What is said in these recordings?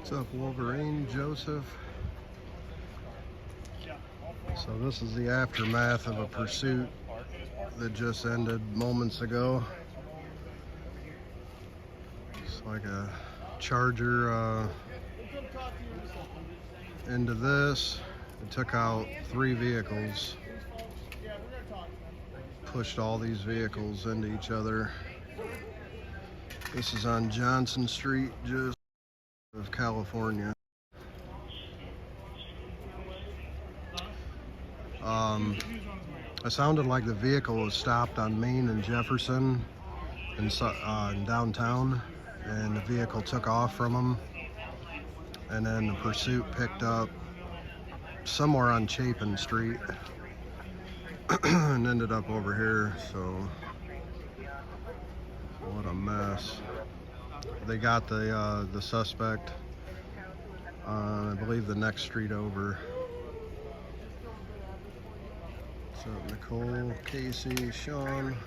What's up, Wolverine? Joseph. So this is the aftermath of a pursuit that just ended moments ago. It's like a Charger into this. It took out 3 vehicles. Pushed all these vehicles into each other. This is on Johnson Street, just of California. It sounded like the vehicle was stopped on Main and Jefferson in downtown, and the vehicle took off from them, and then the pursuit picked up somewhere on Chapin Street and ended up over here. So what a mess. They got the suspect on, I believe, the next street over. What's up, Nicole, Casey, Sean?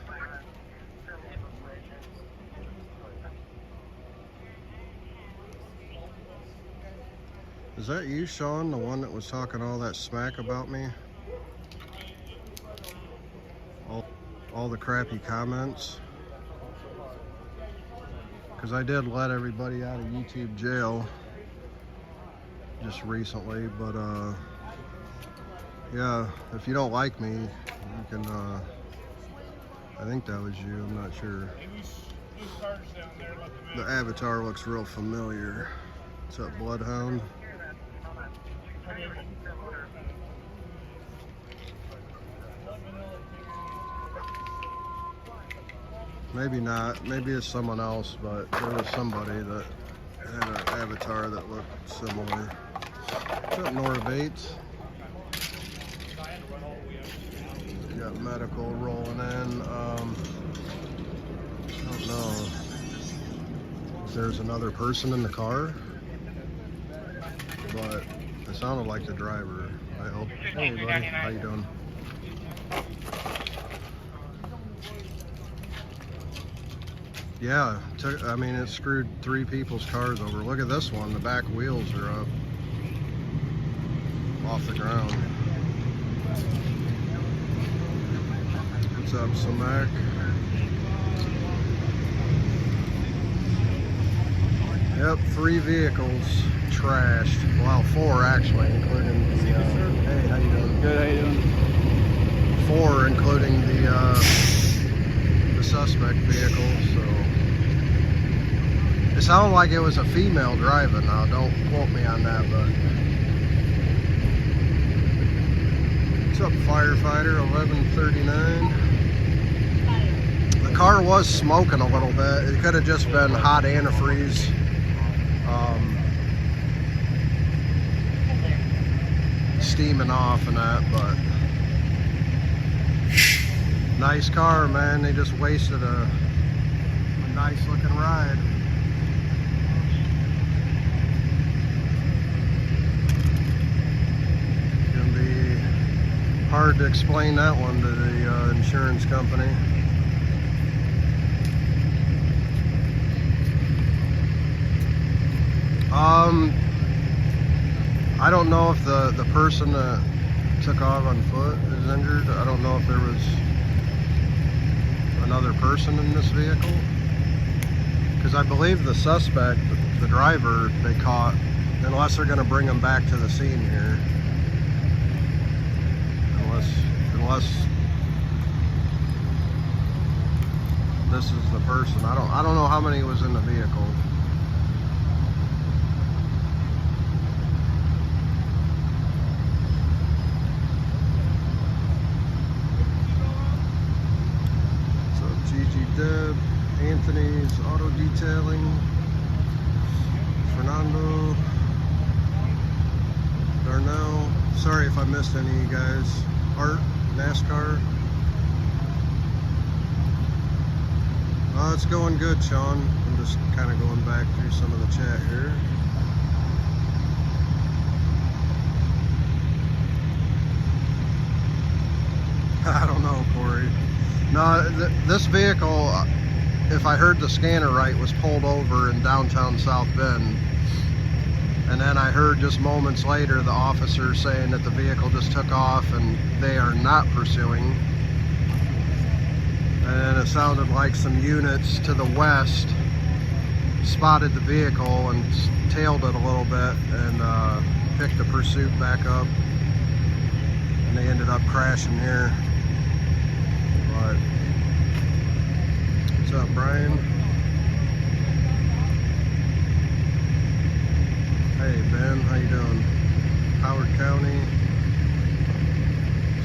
Is that you, Sean, the one that was talking all that smack about me? All the crappy comments? Because I did let everybody out of YouTube jail just recently, but yeah, if you don't like me, you can, I think that was you, I'm not sure. The avatar looks real familiar. What's up, Bloodhound? Maybe not, maybe it's someone else, but there was somebody that had an avatar that looked similar. What's up, Nora Bates? Got medical rolling in. I don't know if there's another person in the car, but it sounded like the driver. I hope. Hey buddy, how you doing? Yeah, I mean, it screwed 3 people's cars over. Look at this one, the back wheels are up off the ground. What's up, Samak? Yep, 3 vehicles trashed. Well, 4 actually, including the, hey, how you doing? Good, how you doing? 4, including the suspect vehicle, so. It sounded like it was a female driving. Now, don't quote me on that, but. What's up, firefighter? 1139. The car was smoking a little bit. It could have just been hot antifreeze. Steaming off and that, but. Nice car, man. They just wasted a nice looking ride. Gonna be hard to explain that one to the insurance company. I don't know if the person that took off on foot is injured. I don't know if there was another person in this vehicle, because I believe the suspect, the driver, they caught, unless they're going to bring him back to the scene here, unless this is the person. I don't know how many was in the vehicle. Deb, Anthony's Auto Detailing, Fernando, Darnell. Sorry if I missed any of you guys. Art, NASCAR. It's going good, Sean. I'm just kind of going back through some of the chat here. I don't know, Corey. No, this vehicle, if I heard the scanner right, was pulled over in downtown South Bend. And then I heard just moments later the officer saying that the vehicle just took off and they are not pursuing. And then it sounded like some units to the west spotted the vehicle and tailed it a little bit and picked the pursuit back up. And they ended up crashing here. But what's up, Brian? Hey Ben, how you doing? Howard County.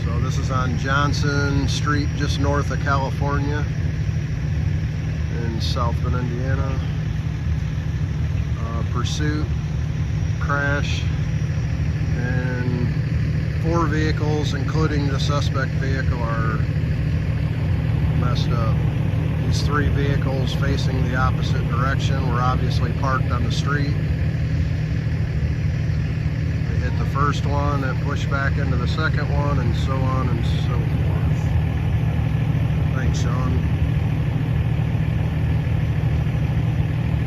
So this is on Johnson Street, just north of California in South Bend, Indiana. Pursuit, crash, and 4 vehicles, including the suspect vehicle, are messed up. These 3 vehicles facing the opposite direction were obviously parked on the street. They hit the first one and pushed back into the second one, and so on and so forth. Thanks, Sean.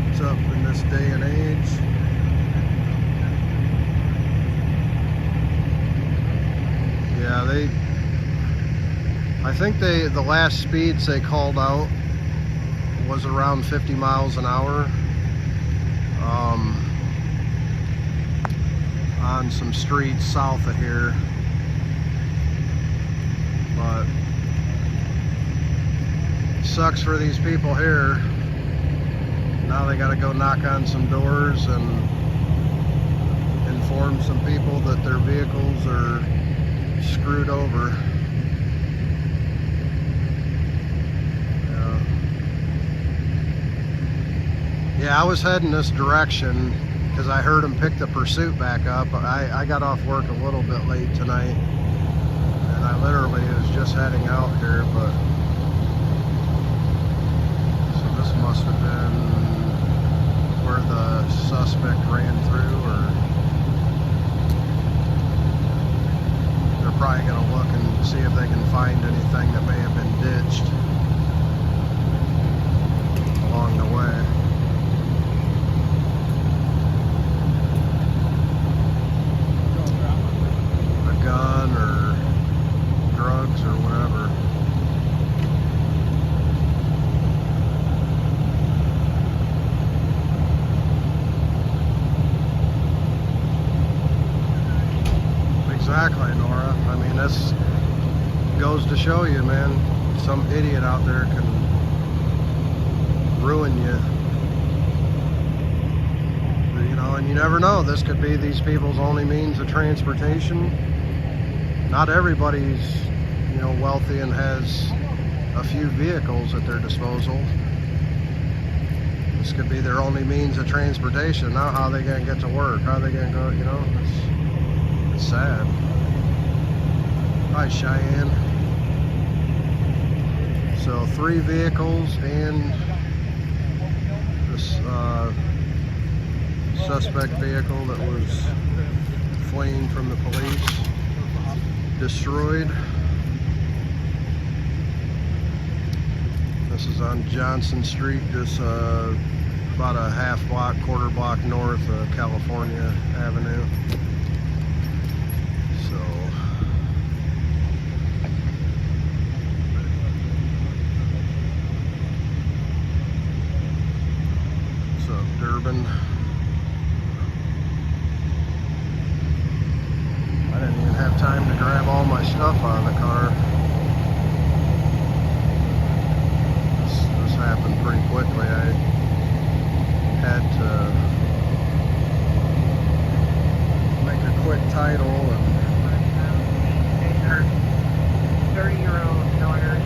What's up in this day and age? Yeah, I think the last speeds they called out was around 50 miles an hour on some streets south of here. But it sucks for these people here. Now they got to go knock on some doors and inform some people that their vehicles are screwed over. Yeah, I was heading this direction because I heard him pick the pursuit back up. I got off work a little bit late tonight, and I literally was just heading out here, but so this must have been where the suspect ran through, or they're probably going to look and see if they can find anything that may have been ditched along the way. A gun or drugs or whatever. Exactly, Nora. I mean, this goes to show you, man, some idiot out there can ruin you. You know, and you never know. This could be these people's only means of transportation. Not everybody's, you know, wealthy and has a few vehicles at their disposal. This could be their only means of transportation. Now, how are they going to get to work? How are they going to go, you know? It's sad. Hi, Cheyenne. So 3 vehicles and this suspect vehicle that was fleeing from the police destroyed. This is on Johnson Street, just about a half block, quarter block north of California Avenue. Durban. I didn't even have time to grab all my stuff out of the car. This happened pretty quickly. I had to make a quick title and 30-year-old daughter.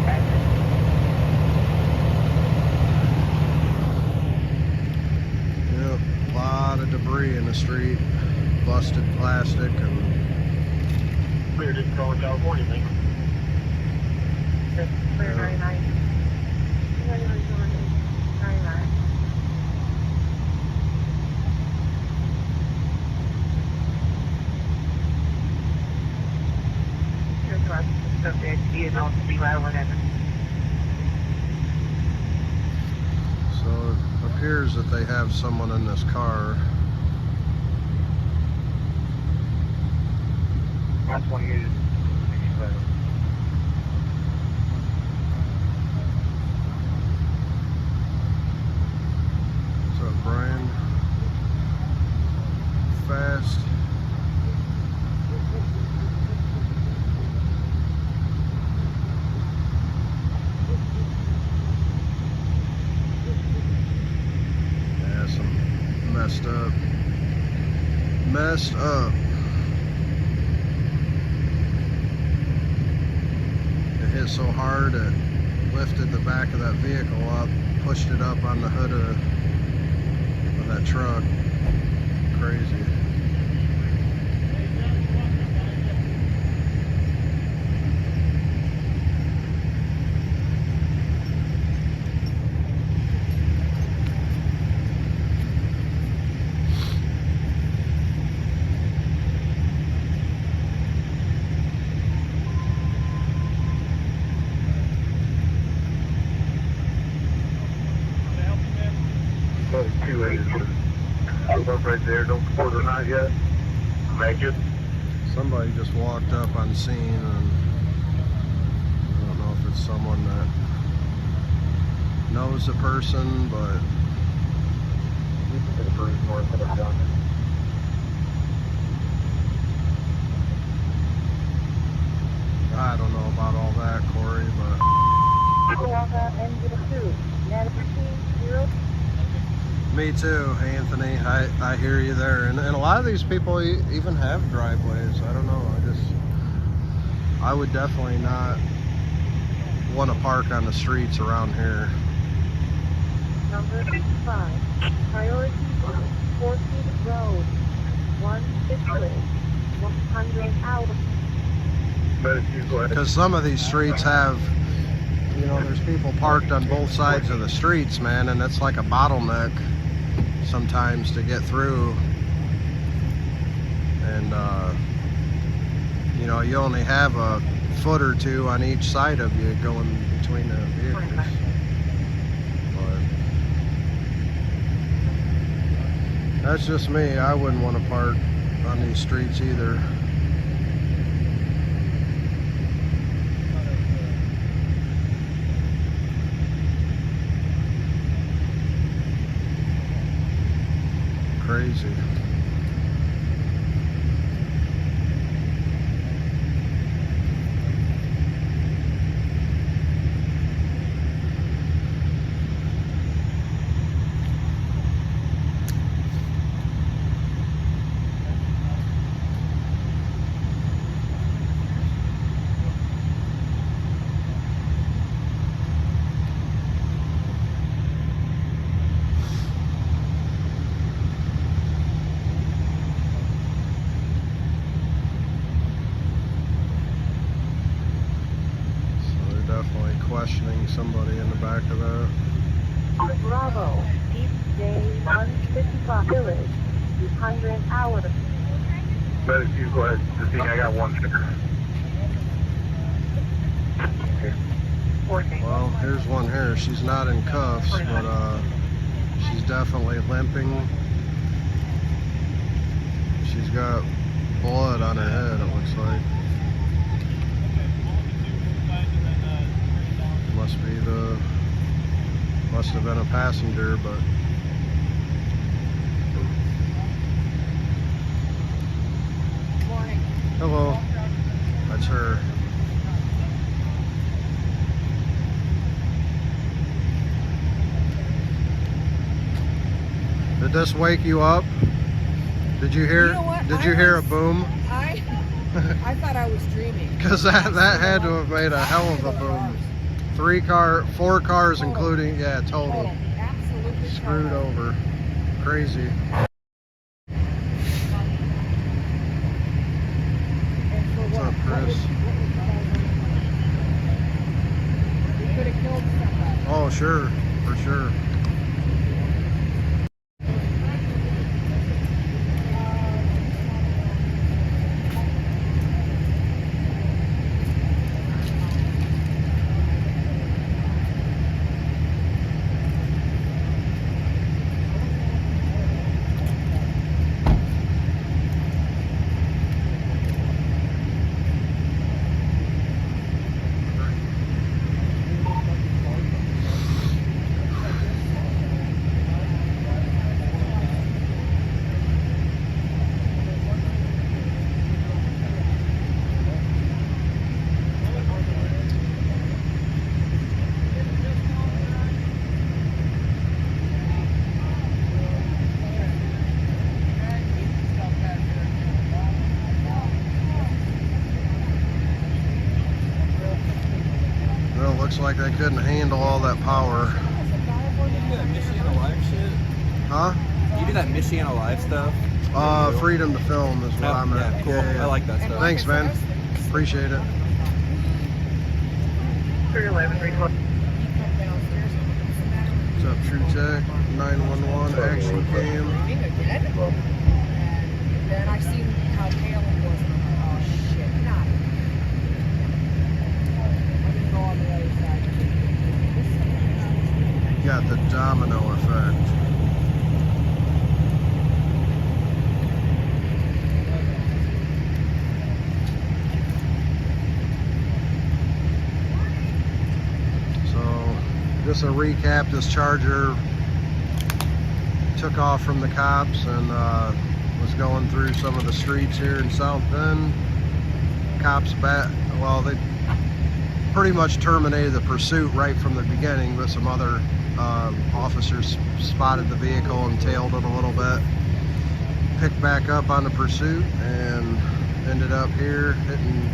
A lot of debris in the street, busted plastic, and Clear Discourse, California, thank you. Clear 99. 99. Here's what subject, you know, zero, whatever. so it appears that they have someone in this car. 28 is 65. What's up, Brian? Fast. Yeah, some messed up. Messed up. It hit so hard it lifted the back of that vehicle up, pushed it up on the hood of that truck. Crazy. Well, 28 is up right there. Don't report or not yet. Make it. Somebody just walked up on scene, and I don't know if it's someone that knows the person, but I don't know about all that, Corey, but me too, Anthony. I hear you there, and a lot of these people even have driveways. I don't know. I would definitely not want to park on the streets around here. Number 5, priority 14 road, 160, 100 out. Because some of these streets have, you know, there's people parked on both sides of the streets, man, and it's like a bottleneck sometimes to get through. And you know, you only have a foot or two on each side of you going between the vehicles. But that's just me. I wouldn't want to park on these streets either. Crazy. Questioning somebody in the back of that. Bravo, East Day 155 Village, 100 hours. But if you go ahead, I think I got one sticker. Okay. 14. Well, here's one here. She's not in cuffs, but she's definitely limping. She's got blood on her head, it looks like. Must have been a passenger, but Morning. hello, that's her. Did this wake you up? Did you hear? You know what? Did you hear a boom? I thought I was dreaming. Because that had to have made a hell of a boom. 4 cars, including, yeah, total. Absolutely Screwed over. Crazy. What's up, Chris? We could have killed somebody. Oh, sure, for sure. like they couldn't handle all that power. You do that Michiana Live shit? Huh? You do that Michiana Live stuff? Freedom to film is what Oh, I'm at. yeah, cool. I like that stuff. Thanks, man. Appreciate it. 311, 312. What's up, True Tech? 911 action cam. And then I seen how pale he was, and I'm like, oh shit, not. I didn't go on the other side. Got the domino effect. So, just a recap, this Charger took off from the cops and was going through some of the streets here in South Bend. Cops they pretty much terminated the pursuit right from the beginning, but some other officers spotted the vehicle and tailed it a little bit. Picked back up on the pursuit and ended up here hitting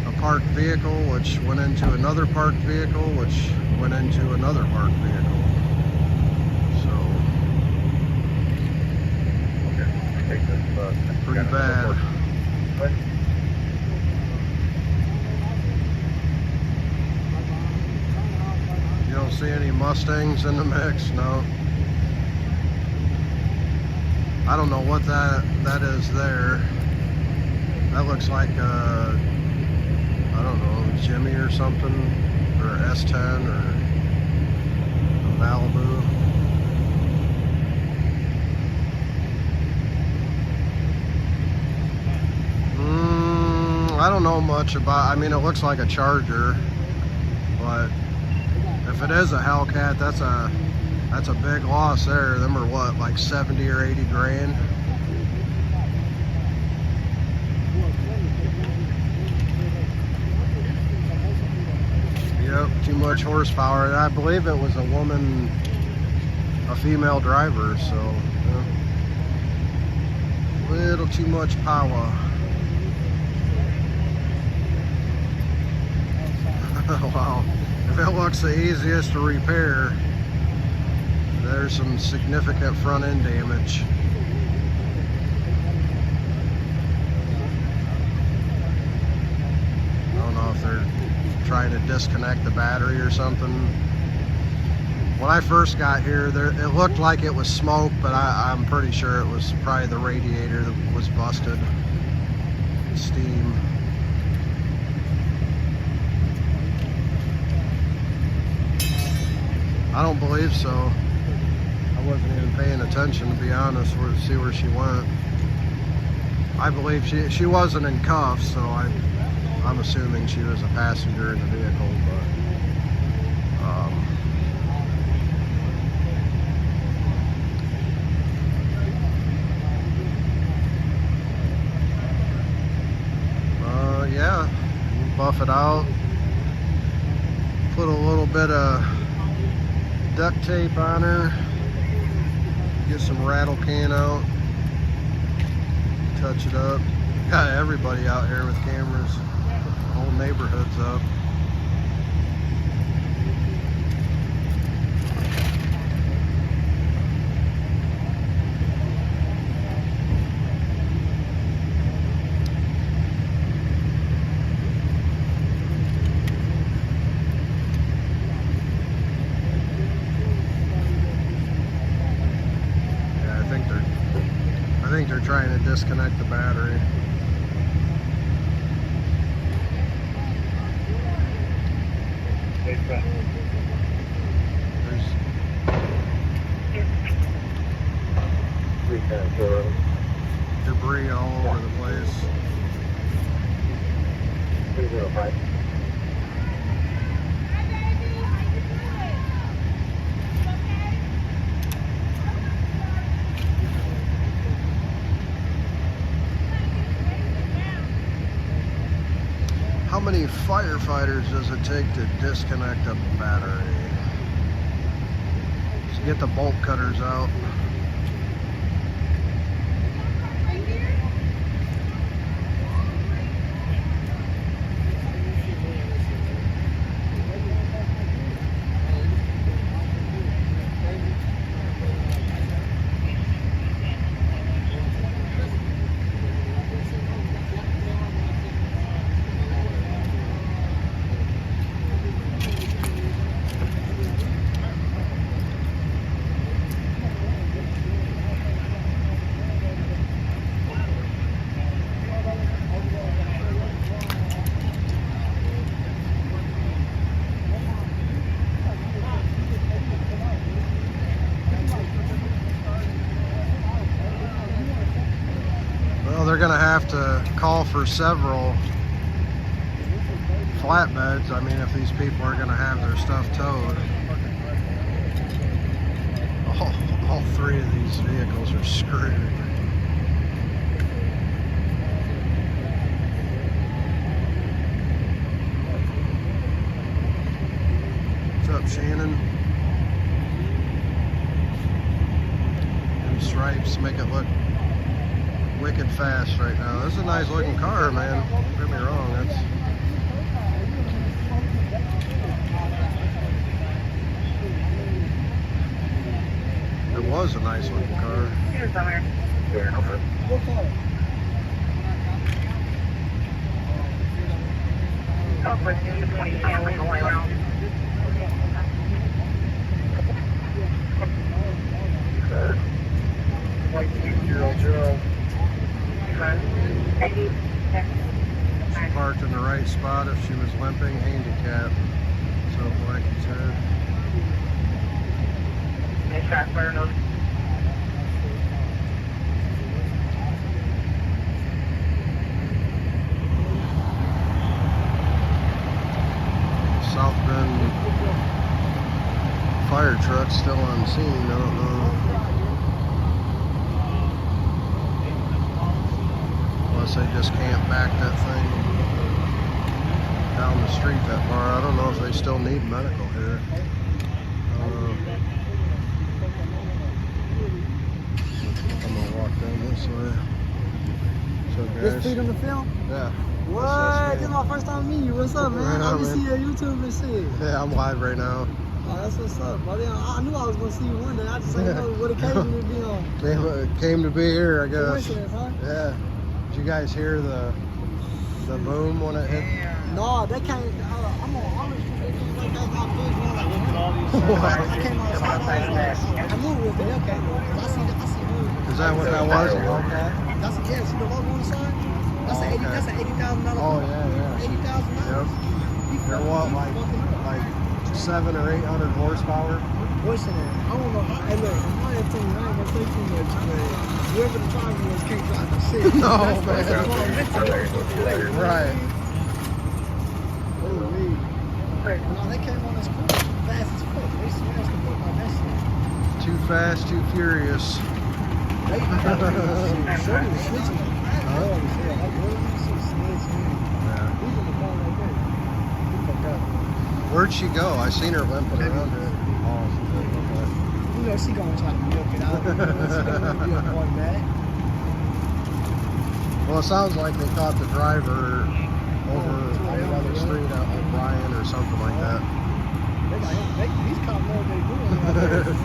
a parked vehicle, which went into another parked vehicle, which went into another parked vehicle. Pretty bad. You don't see any Mustangs in the mix? No. I don't know what that is there. That looks like a, I don't know, Jimmy or something, or S10 or a Malibu. I don't know much about, I mean, it looks like a Charger, but if it is a Hellcat, that's a big loss there. Them are what, like 70 or 80 grand? Yep, too much horsepower. And I believe it was a female driver, so yeah. Little too much power. Wow, if it looks the easiest to repair, there's some significant front end damage. I don't know if they're trying to disconnect the battery or something. When I first got here, it looked like it was smoke, but I'm pretty sure it was probably the radiator that was busted. Steam. I don't believe so. I wasn't even paying attention, to be honest, to see where she went. I believe she wasn't in cuffs, so I'm assuming she was a passenger in the vehicle, but yeah, buff it out, put a little bit of duct tape on her, get some rattle can out, touch it up. Got everybody out here with cameras, the whole neighborhood's up. I think they're trying to disconnect the battery. There's debris all over the place. 305. How many firefighters does it take to disconnect a battery? Just get the bolt cutters out. gonna have to call for several flatbeds. I mean, if these people are gonna have their stuff towed. All three of these vehicles are screwed. What's up, Shannon? Them stripes make it look wicked fast right now. This is a nice looking car, man. Don't get me wrong. It was a nice looking car. Yeah, no problem. Like 200. She parked in the right spot if she was limping, handicapped. So like you said. South Bend fire truck still on scene. I don't know. Unless they just can't back that thing down the street that far. I don't know if they still need medical here. I'm gonna walk down this way. So guys. This feed on the film? Yeah. What? This is my first time meeting you. What's up, man? Yeah, I be man. see you on YouTube and shit. Yeah, I'm live right now. Oh, that's what's up, buddy. I knew I was gonna see you one day. I just didn't know what occasion it'd be on. Came to be here, I guess. Coincidence, huh? Yeah. Did you guys hear the boom when it hit? No, they can't. I'm on the street. They came like that. I came outside. I moved with the Hellcat. I see you. Is that what that was? A Hellcat? That's yeah. See the logo on the side? That's Oh, an okay. That's an $80,000. Oh yeah. $80,000. Yep. They're what, like 700 or 800 horsepower? Voice in there. I don't know. Hey, look, in my opinion, I ain't gonna say too much, but whoever the driver was can't drive the shit. No, That's man. Right. Holy. No, they came on this course fast as fuck. They smashed the fuck on that shit. Too fast, too furious. They shorty was switching. Oh, shit. Like, what is this? Yeah. He's in the car right there. He fucked up. Where'd she go? I seen her limping around here. Oh, she did. You know, she gonna try to milk it out. You know, she gonna be a boy back. Well, it sounds like they caught the driver over on the other street out like Bryan or something like that. These cops know what they doing.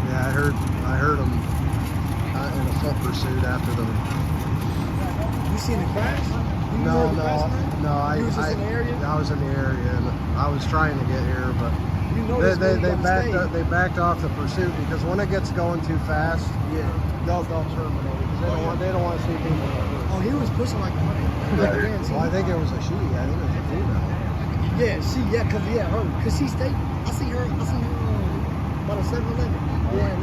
Yeah, I heard them in a foot pursuit after them. You seen the crash? You No, heard the crash, man? I You was just in the area? I was in the area and I was trying to get here, but You know this they movie backed stay. up, they backed off the pursuit because when it gets going too fast, Yeah. they'll terminate it because they don't want to see people get hurt. Oh, he was pushing like a hundred. Well, I think it was a she. I think it was a female. Cause she stayed. I see her about a 7-Eleven. Yeah,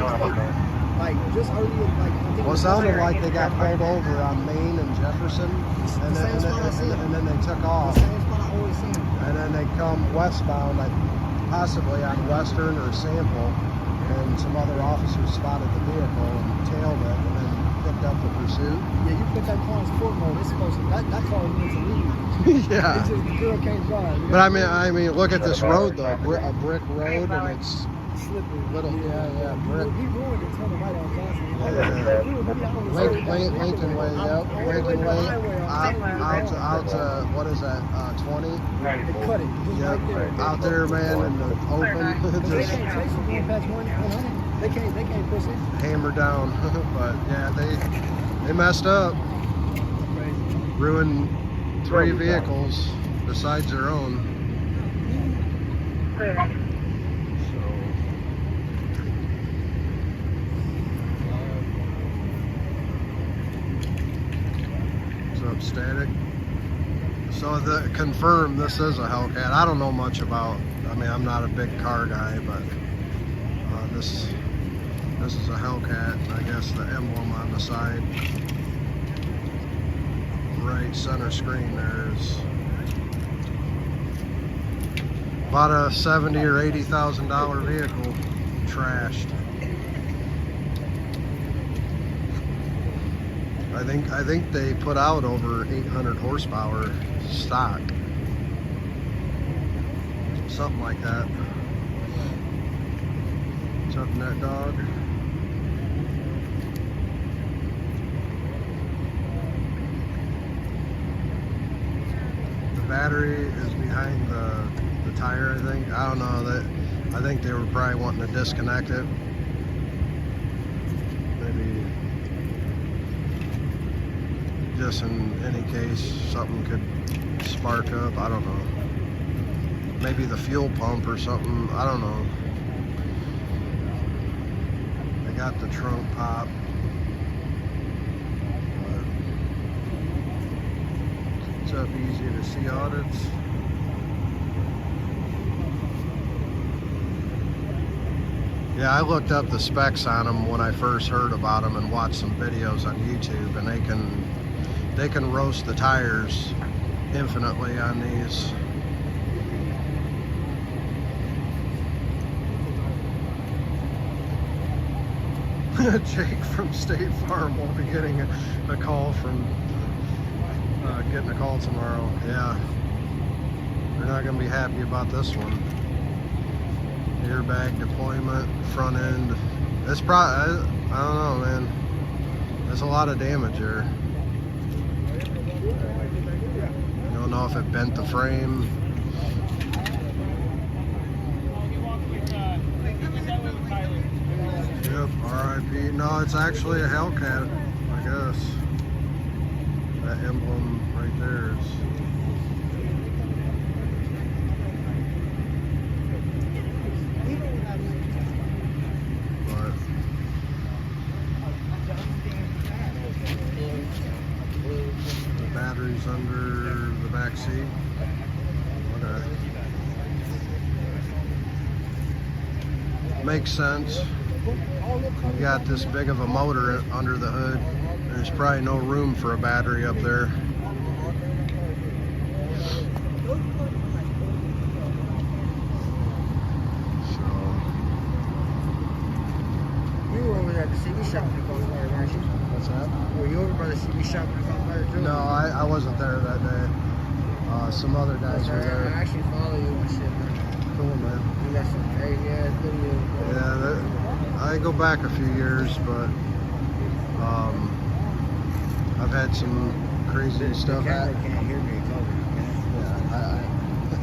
like just earlier, like I think. Well, it sounded like they got pulled over on Main and Jefferson, and then they took off, The same spot I always see him. and then they come westbound, like possibly on Western or Sample, and some other officers spotted the vehicle and tailed it, and then picked up the pursuit. Yeah, you put that car in sport mode. It's supposed to. That car is meant to leave. Yeah. It's just the girl can't drive. But I mean, look at this road though, a brick road, and it's Slippery. little, yeah, brick. He ruined it. Turn the right on Johnson. Lincoln Way, yep, Lincoln Way, out to, what is that, 20? They cut it. Just Yep, right there. out there, man, in the open, They just can't chase them going past 100. They can't push it. hammer down. But yeah, they messed up, ruined 3 vehicles besides their own. So, what's up, Static? So confirm this is a Hellcat. I don't know much about. I mean, I'm not a big car guy, but this is a Hellcat. I guess the emblem on the side. right center screen there is about a $70,000 or $80,000 vehicle trashed. I think they put out over 800 horsepower stock, something like that. What's up, Net Dog? The battery is behind the tire, I think. I don't know. I think they were probably wanting to disconnect it. Maybe just in any case something could spark up. I don't know. Maybe the fuel pump or something. I don't know. They got the trunk pop. It's up easy to see audits. Yeah, I looked up the specs on them when I first heard about them and watched some videos on YouTube, and they can roast the tires infinitely on these. Jake from State Farm will be getting a call from getting a call tomorrow. Yeah, they're not going to be happy about this one. Airbag deployment, front end. It's probably, I don't know, man. There's a lot of damage here. You don't know if it bent the frame. Yep, RIP. No, it's actually a Hellcat, I guess. That emblem right there is. Batteries under the back seat. Okay. Makes sense. You got this big of a motor under the hood. There's probably no room for a battery up there. You were over there at the CB shop when it goes by, weren't you? What's that? Were you over by the CB shop when it goes by too? No, I wasn't there that day. Some other guys were I there. actually follow you and shit, man. Cool, man. You got some crazy ass videos. Yeah, I go back a few years, but I've had some crazy stuff The camera happen. can't hear me talking, man.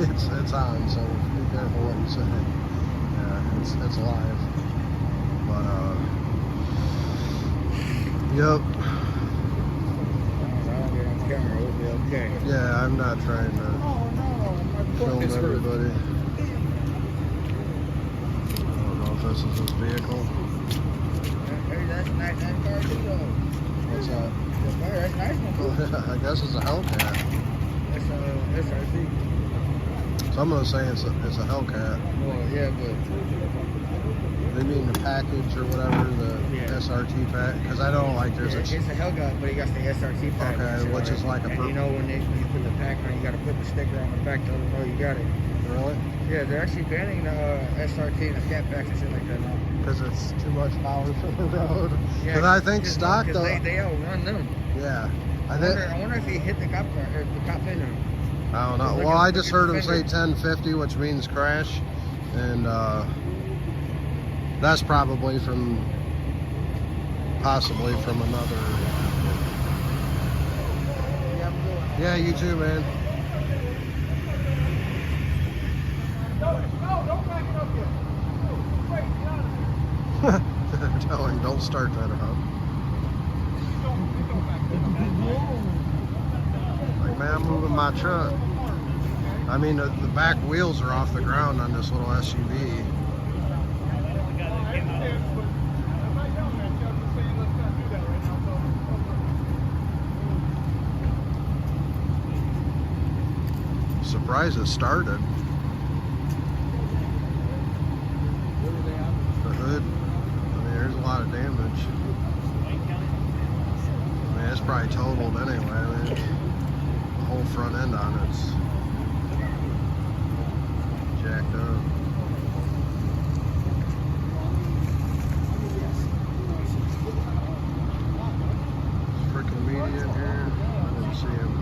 Yeah, it's on, so be careful what you say. Yeah, it's live. But yep. As long as I don't get on camera, we'll be okay. Yeah, I'm not trying to film everybody. I don't know if this is his vehicle. Hey, that's a nice car too, though. What's that? That's a nice one. I guess it's a Hellcat. That's SRT. So I'm gonna say it's a Hellcat. Well, yeah, but They mean the package or whatever, the Yeah. SRT pack, because I don't like there's it's a. a Hellcat, but he got the SRT pack. Okay, which is like a and you know when you put the pack on, you got to put the sticker on the back to let them know you got it. Really? Yeah, they're actually banning the SRT and the cat packs and shit like that now. Because it's too much power for the road. Yeah, Because I think just stock because though. they outrun them. Yeah. I wonder if he hit the cop car, or the cop hit him. I don't know. Look Well, at- I look just at heard the him say fender. 1050, which means crash, and that's probably possibly from another. Yeah, you too, man. Tell him, don't start that up. Like, man, I'm moving my truck. I mean, the back wheels are off the ground on this little SUV. Surprised it started. The hood, I mean, there's a lot of damage. I mean, it's probably totaled anyway. I mean, whole front end on it. It's jacked up. Freaking media in here. I didn't see him.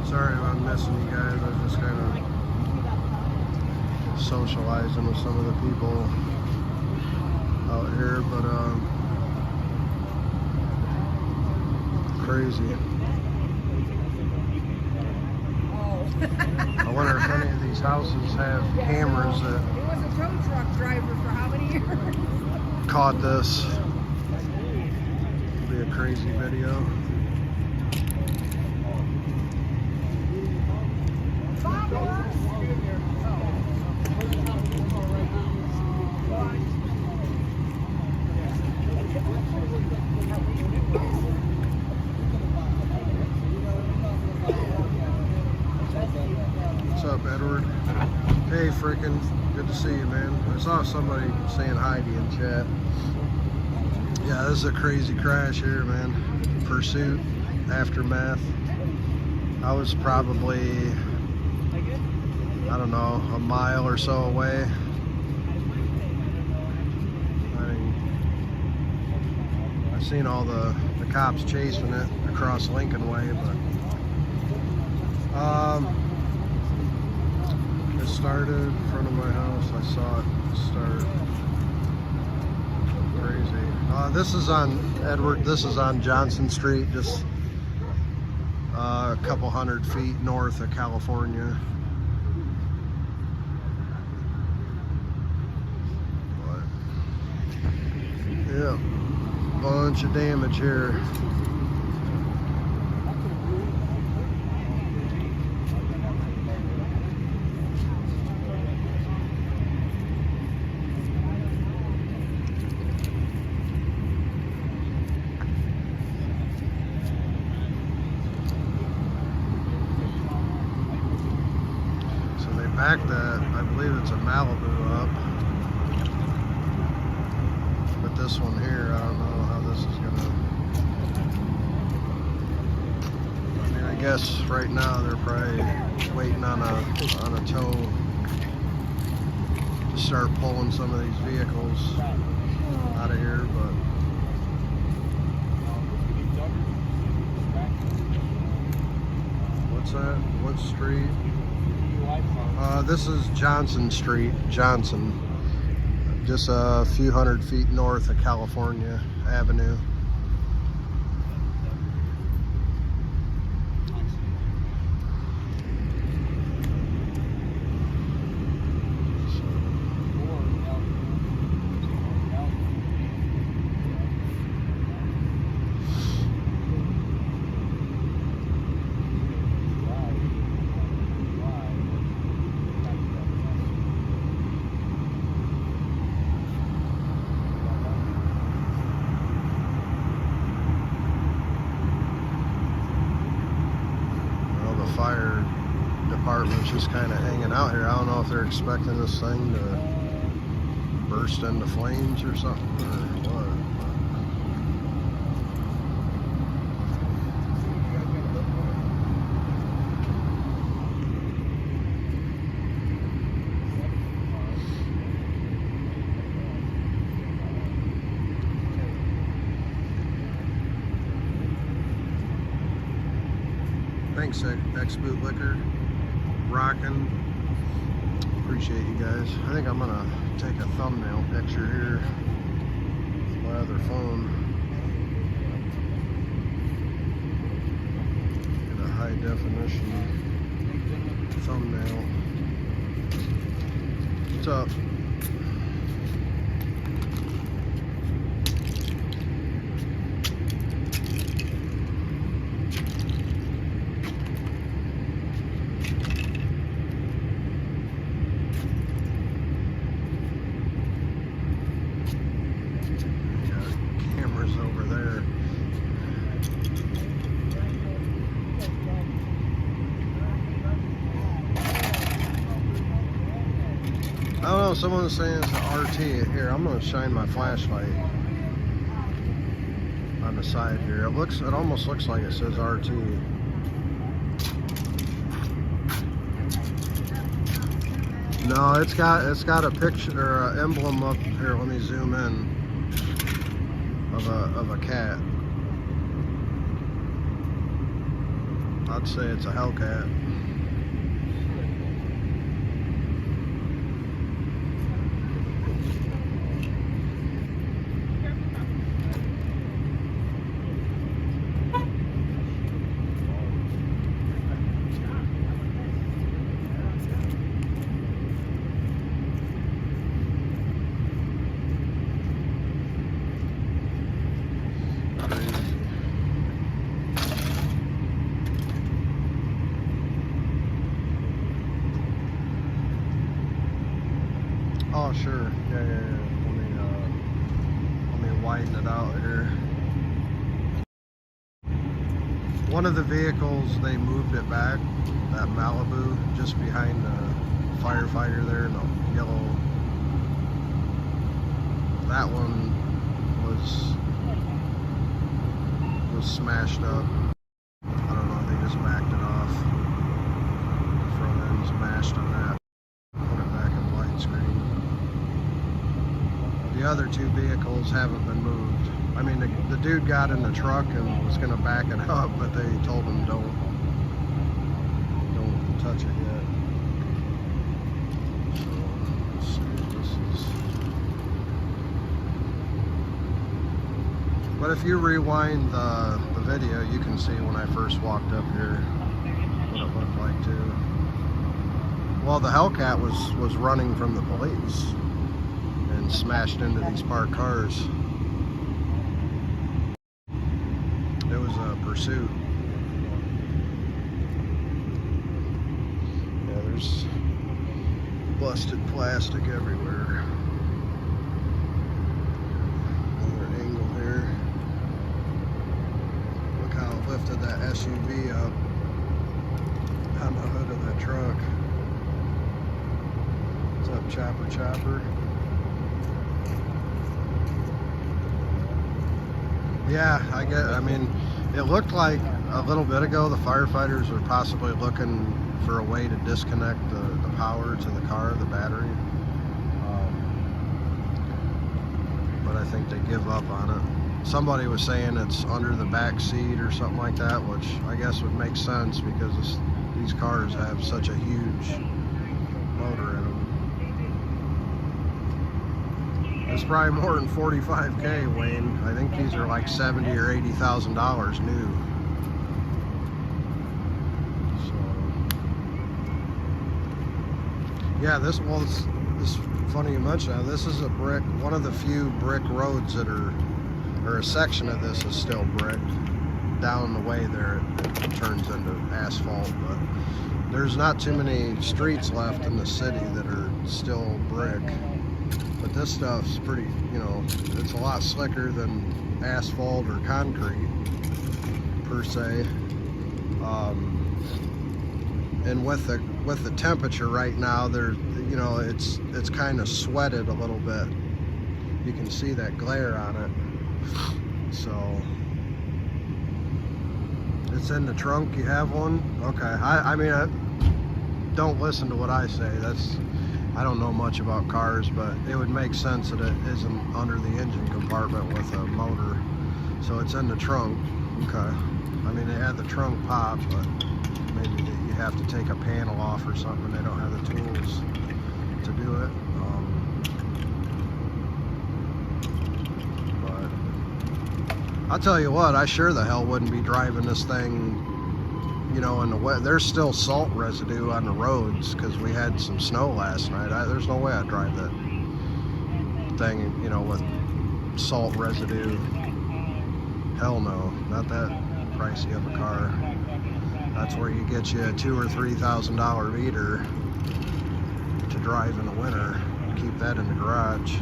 Sorry if I'm missing you guys. I was just kind of socializing with some of the people out here, but crazy. Oh. I wonder if any of these houses have cameras that He was a tow truck driver for how many years? caught this. It'll be a crazy video. What's up, Edward? Hey, freaking. Good to see you, man. I saw somebody saying hi to you in chat. Yeah, this is a crazy crash here, man. Pursuit, aftermath. I was probably, I don't know, a mile or so away. I've seen all the cops chasing it across Lincoln Way, but it started in front of my house. I saw it start. Crazy. This is on Edward. This is on Johnson Street, just a couple 100 feet north of California. But, yeah, bunch of damage here. Back that, I believe it's a Malibu up, but this one here, I don't know how this is gonna, I mean, I guess right now they're probably waiting on a tow to start pulling some of these vehicles out of here, but what's that? What street? This is Johnson Street, Johnson, just a few 100 feet north of California Avenue. Fire department's just kind of hanging out here. I don't know if they're expecting this thing to burst into flames or something or what. Thanks, X-Boot Liquor. Rockin'. Appreciate you guys. I think I'm gonna take a thumbnail picture here with my other phone. Get a high definition thumbnail. What's up? Over there. I don't know, someone was saying it's an RT. Here, I'm gonna shine my flashlight. on the side here. It almost looks like it says RT. No, it's got a picture or an emblem up here. Let me zoom in of a cat. I'd say it's a Hellcat. Oh sure, yeah. Let me widen it out here. One of the vehicles, they moved it back, that Malibu, just behind the firefighter there in the yellow. That one was smashed up. I don't know, they just backed it off. The front end's mashed on that. Put it back in widescreen. The other two vehicles haven't been moved. I mean, the dude got in the truck and was going to back it up, but they told him don't touch it yet. So let's see what this is. But if you rewind the video, you can see when I first walked up here what it looked like too. Well, the Hellcat was running from the police and smashed into these parked cars. It was a pursuit. Yeah, there's busted plastic everywhere. Another angle here. Look how it lifted that SUV up on the hood of that truck. What's up, Chopper? Yeah, I mean, it looked like a little bit ago the firefighters were possibly looking for a way to disconnect the power to the car, the battery. But I think they give up on it. Somebody was saying it's under the back seat or something like that, which I guess would make sense because these cars have such a huge motor in them. It's probably more than 45K, Wayne. I think these are like $70,000 or $80,000 new. So, yeah, this funny you mention that. This is one of the few brick roads that or a section of this is still brick. Down the way there, it turns into asphalt, but there's not too many streets left in the city that are still brick. But this stuff's pretty, it's a lot slicker than asphalt or concrete, per se. And with the temperature right now, it's kind of sweated a little bit. You can see that glare on it. So it's in the trunk. You have one? Okay. I mean, don't listen to what I say. I don't know much about cars, but it would make sense that it isn't under the engine compartment with a motor. So it's in the trunk. Okay. I mean, they had the trunk pop, but maybe you have to take a panel off or something. They don't have the tools to do it. But I'll tell you what, I sure the hell wouldn't be driving this thing, in the wet. There's still salt residue on the roads because we had some snow last night. There's no way I'd drive that thing, with salt residue. Hell no, not that pricey of a car. That's where you get you a $2,000 or $3,000 Meter to drive in the winter. Keep that in the garage.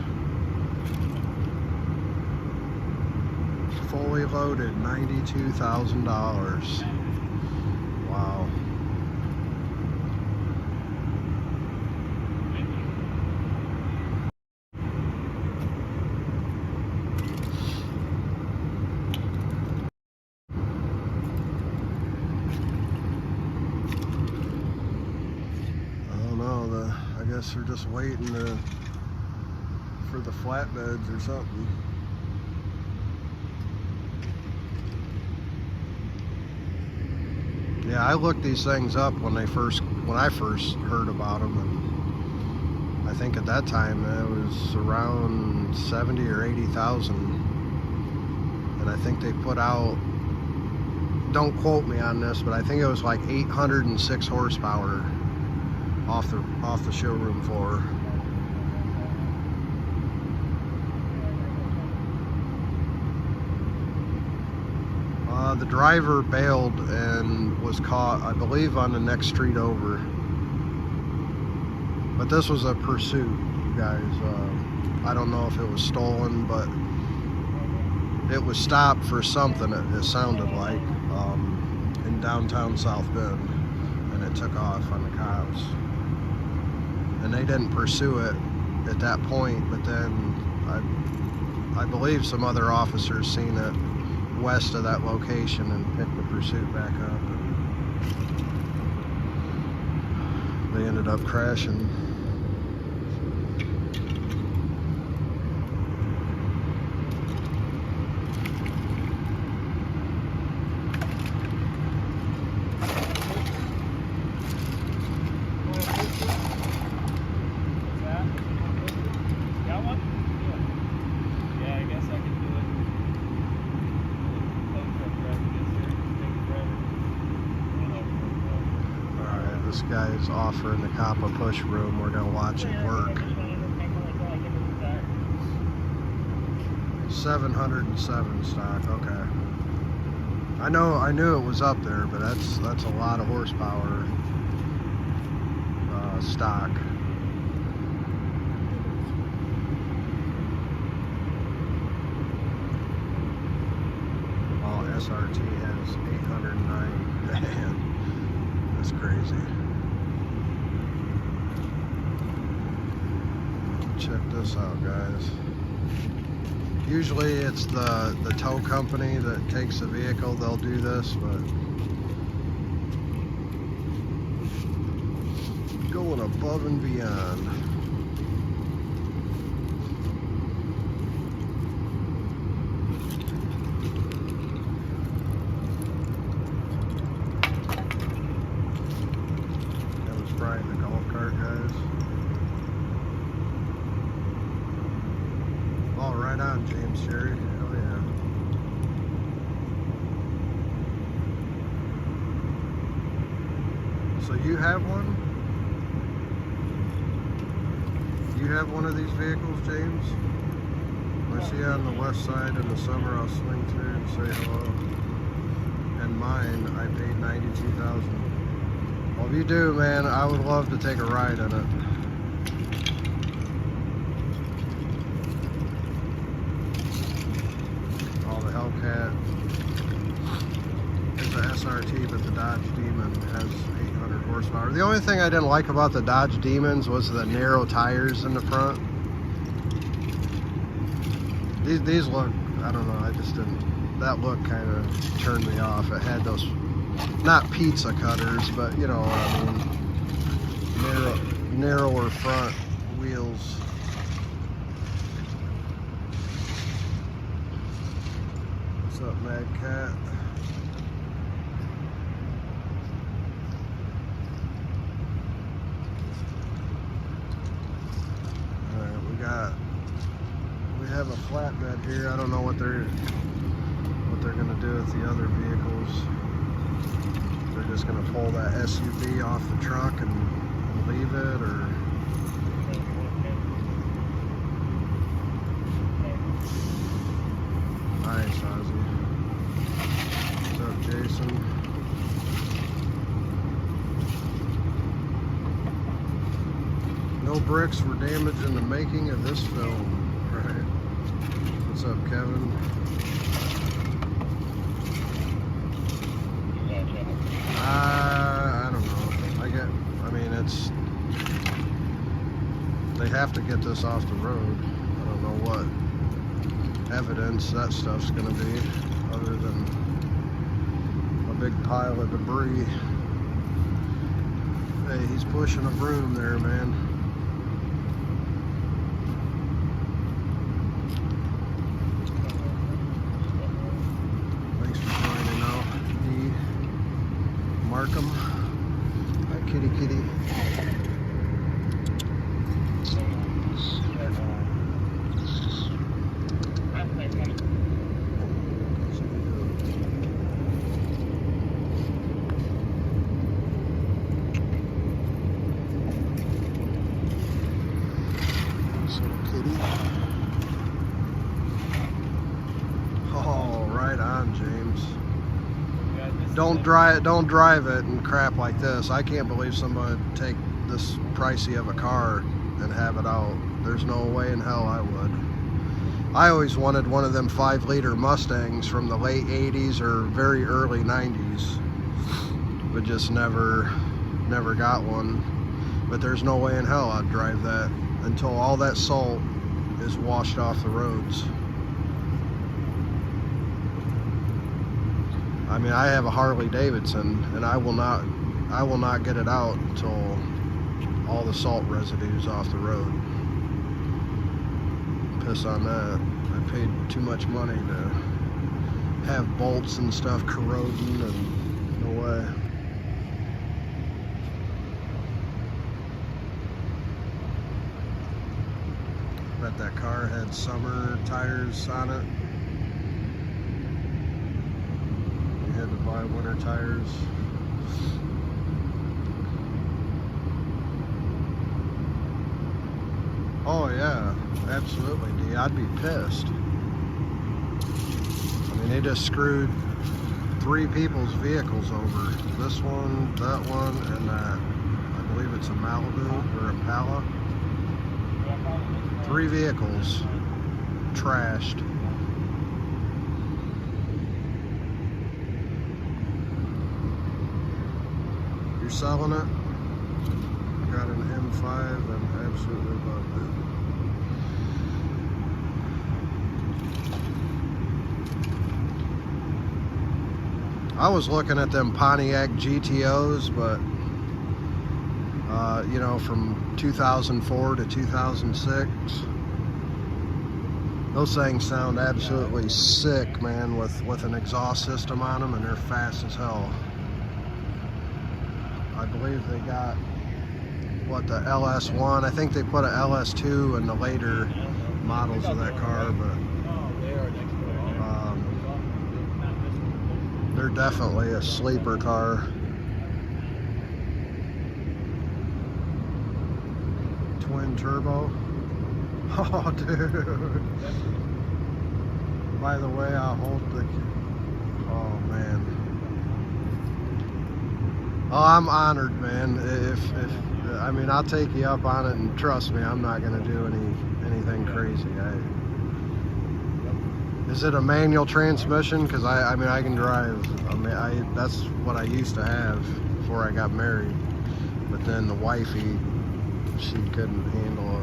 Fully loaded, $92,000. Wow. guess they're just waiting for the flatbeds or something. Yeah, I looked these things up when I first heard about them, and I think at that time it was around 70 or 80,000, and I think they put out, don't quote me on this, but I think it was like 806 horsepower off the showroom floor. The driver bailed and was caught, I believe, on the next street over. But this was a pursuit, you guys. I don't know if it was stolen, but it was stopped for something, it sounded like, in downtown South Bend, and it took off on the cops. And they didn't pursue it at that point, but then I believe some other officers seen it west of that location and picked the pursuit back up. And they ended up crashing. This guy is offering the cop a push room. We're gonna watch it work. 707 stock. Okay. I knew it was up there, but that's a lot of horsepower stock. Oh, SRT has 809. Man, that's crazy. Check this out, guys. Usually it's the tow company that takes the vehicle, they'll do this, but going above and beyond. That was probably the golf cart, guys. Oh, right on, James Cherry. Hell yeah. So you have one? You have one of these vehicles, James? When I see you on the west side in the summer, I'll swing through and say hello. And mine, I paid $92,000. Well, if you do, man, I would love to take a ride in it. Hellcat is an SRT, but the Dodge Demon has 800 horsepower. The only thing I didn't like about the Dodge Demons was the narrow tires in the front. These look, I don't know, I just didn't, that look kind of turned me off. It had those, not pizza cutters, but you know what I mean, narrower front wheels. What's up, Mad Cat? Alright, we have a flatbed here. I don't know what they're gonna do with the other vehicles. They're just gonna pull that SUV off the truck and leave it, or nice, Ozzy. What's up, Jason? No bricks were damaged in the making of this film. Right. What's up, Kevin? I don't know. I mean, it's, they have to get this off the road. I don't know what evidence that stuff's gonna be, other than a big pile of debris. Hey, he's pushing a broom there, man. Oh, right on, James. Don't drive it and crap like this. I can't believe somebody would take this pricey of a car and have it out. There's no way in hell I would. I always wanted one of them 5-liter Mustangs from the late 80s or very early 90s, but just never got one. But there's no way in hell I'd drive that until all that salt is washed off the roads. I mean, I have a Harley Davidson, and I will not get it out until all the salt residues off the road. Piss on that. I paid too much money to have bolts and stuff corroding, and no way. Bet that car had summer tires on it. You had to buy winter tires. Oh yeah, absolutely, D. I'd be pissed. I mean, they just screwed 3 people's vehicles over. This one, that one, and that. I believe it's a Malibu or Impala. 3 vehicles trashed. You're selling it? Got an M5 and absolutely loved it. I was looking at them Pontiac GTOs, but you know, from 2004 to 2006, those things sound absolutely sick, man, with an exhaust system on them, and they're fast as hell. I believe they got, what, the LS1. I think they put a LS2 in the later models of that car, but they're definitely a sleeper car. Twin turbo. Oh, dude. By the way, I'll hold the... Oh, man. Oh, I'm honored, man. If I mean, I'll take you up on it, and trust me, I'm not gonna do anything crazy. Is it a manual transmission? Because I mean, I can drive. I mean, that's what I used to have before I got married. But then the wifey, she couldn't handle a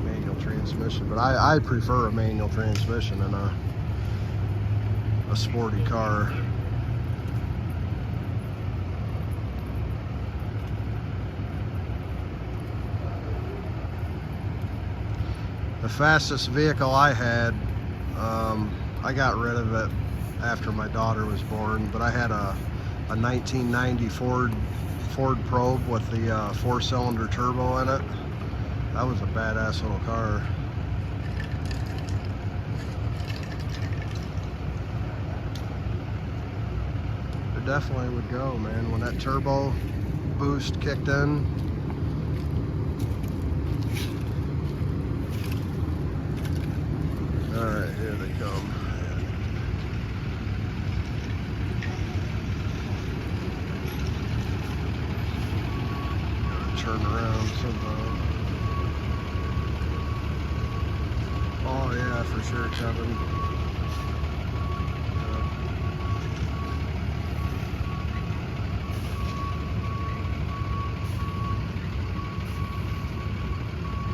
manual transmission. But I prefer a manual transmission in a sporty car. The fastest vehicle I had, I got rid of it after my daughter was born, but I had a 1990 Ford Probe with the 4-cylinder turbo in it. That was a badass little car. It definitely would go, man. When that turbo boost kicked in, alright, here they come. Gotta turn around somehow. Oh yeah, for sure, Kevin.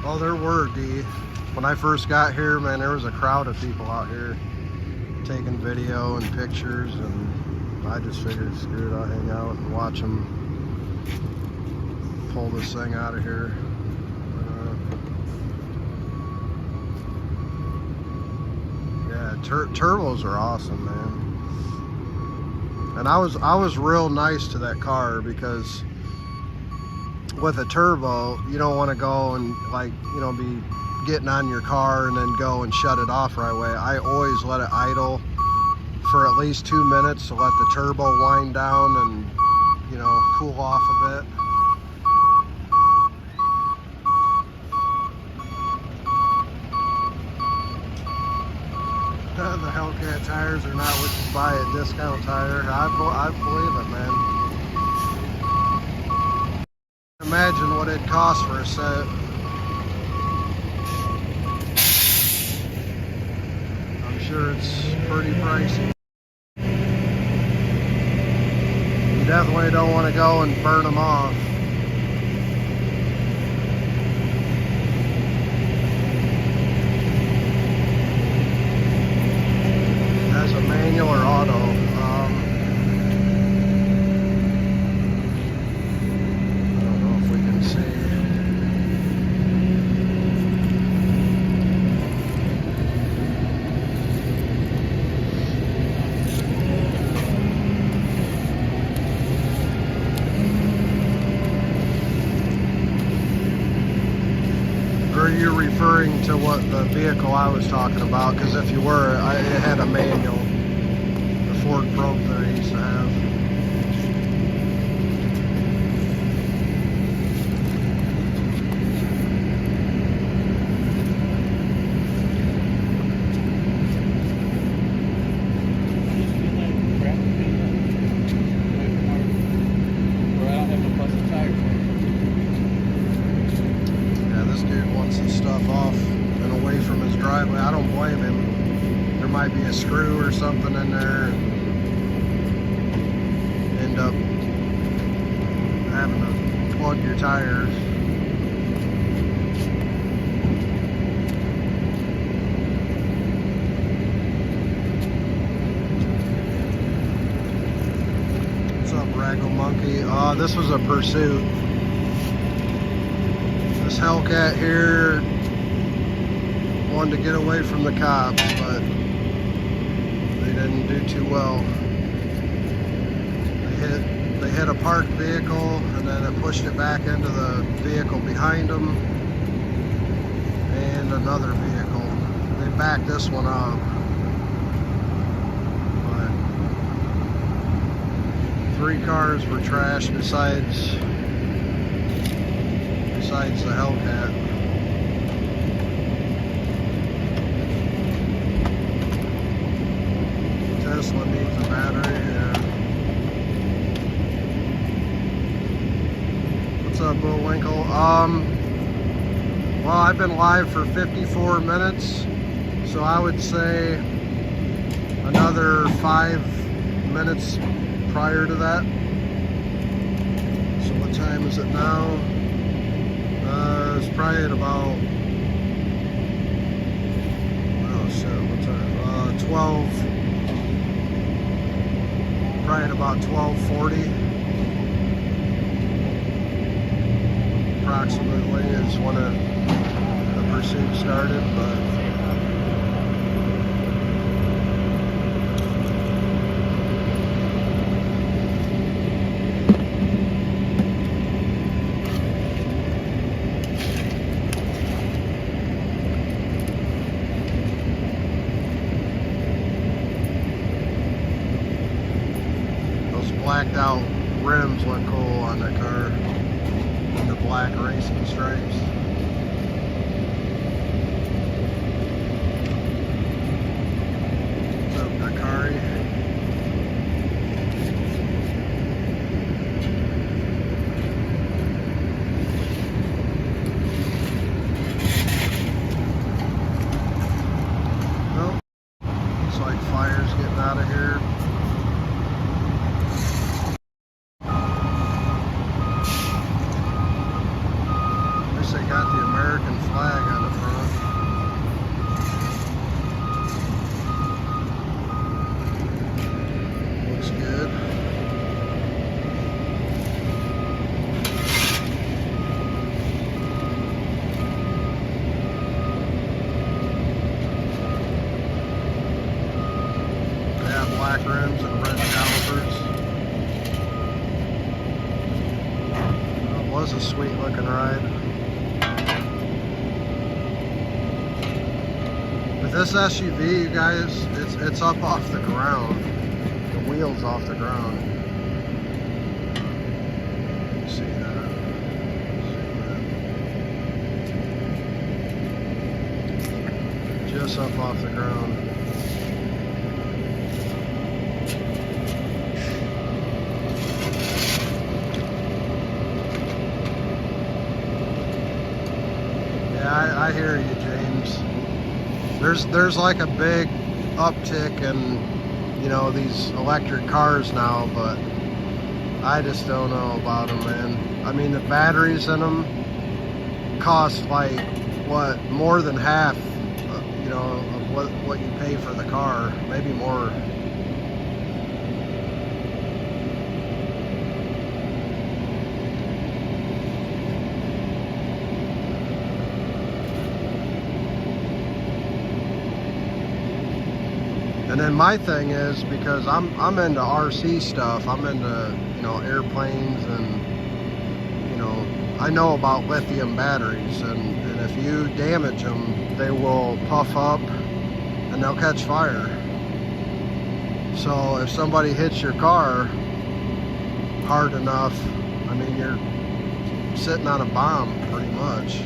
Oh, there were, D. When I first got here, man, there was a crowd of people out here taking video and pictures, and I just figured, screw it, I'll hang out and watch them pull this thing out of here. Yeah, turbos are awesome, man. And I was real nice to that car, because with a turbo, you don't want to go and, like, you know, be getting on your car and then go and shut it off right away. I always let it idle for at least 2 minutes to let the turbo wind down and, you know, cool off a bit. the Hellcat tires are not what you buy at Discount Tire. I believe it, man. Imagine what it costs for a set. I'm sure it's pretty pricey. You definitely don't want to go and burn them off. Has a manual or auto. I don't know if we can see. Are you referring to what the vehicle I was talking about? Because if you were, it had a manual. The Ford Probe that I used to have. Yeah, this dude wants his stuff off and away from his driveway. I don't blame him. There might be a screw or something in there. End up having to plug your tires. What's up, Raggle Monkey? This was a Pursuit. This Hellcat here wanted to get away from the cops, but they didn't do too well. They hit a parked vehicle, and then it pushed it back into the vehicle behind them and another vehicle. They backed this one up, but 3 cars were trashed besides the Hellcat. Tesla needs a battery, yeah. What's up, Bullwinkle? Well, I've been live for 54 minutes, so I would say another 5 minutes prior to that. So what time is it now? It's probably at about, oh shit, what time? 12, probably at about 12:40 approximately is when the pursuit started, but blacked out rims look cool on the car. The black racing stripes. What's up, Nakari? Nope. Looks like fire's getting out of here. They got the American flag on the front. Looks good. They have black rims and red calipers. It was a sweet looking ride. With this SUV, you guys, it's up off the ground. The wheel's off the ground. See that? Just up off the ground. I hear you, James. There's like a big uptick in, you know, these electric cars now, but I just don't know about them, man. I mean, the batteries in them cost like, what, more than half, you know, of what you pay for the car, maybe more. And then my thing is, because I'm into RC stuff, I'm into, you know, airplanes, and, you know, I know about lithium batteries, and if you damage them, they will puff up and they'll catch fire. So if somebody hits your car hard enough, I mean, you're sitting on a bomb pretty much.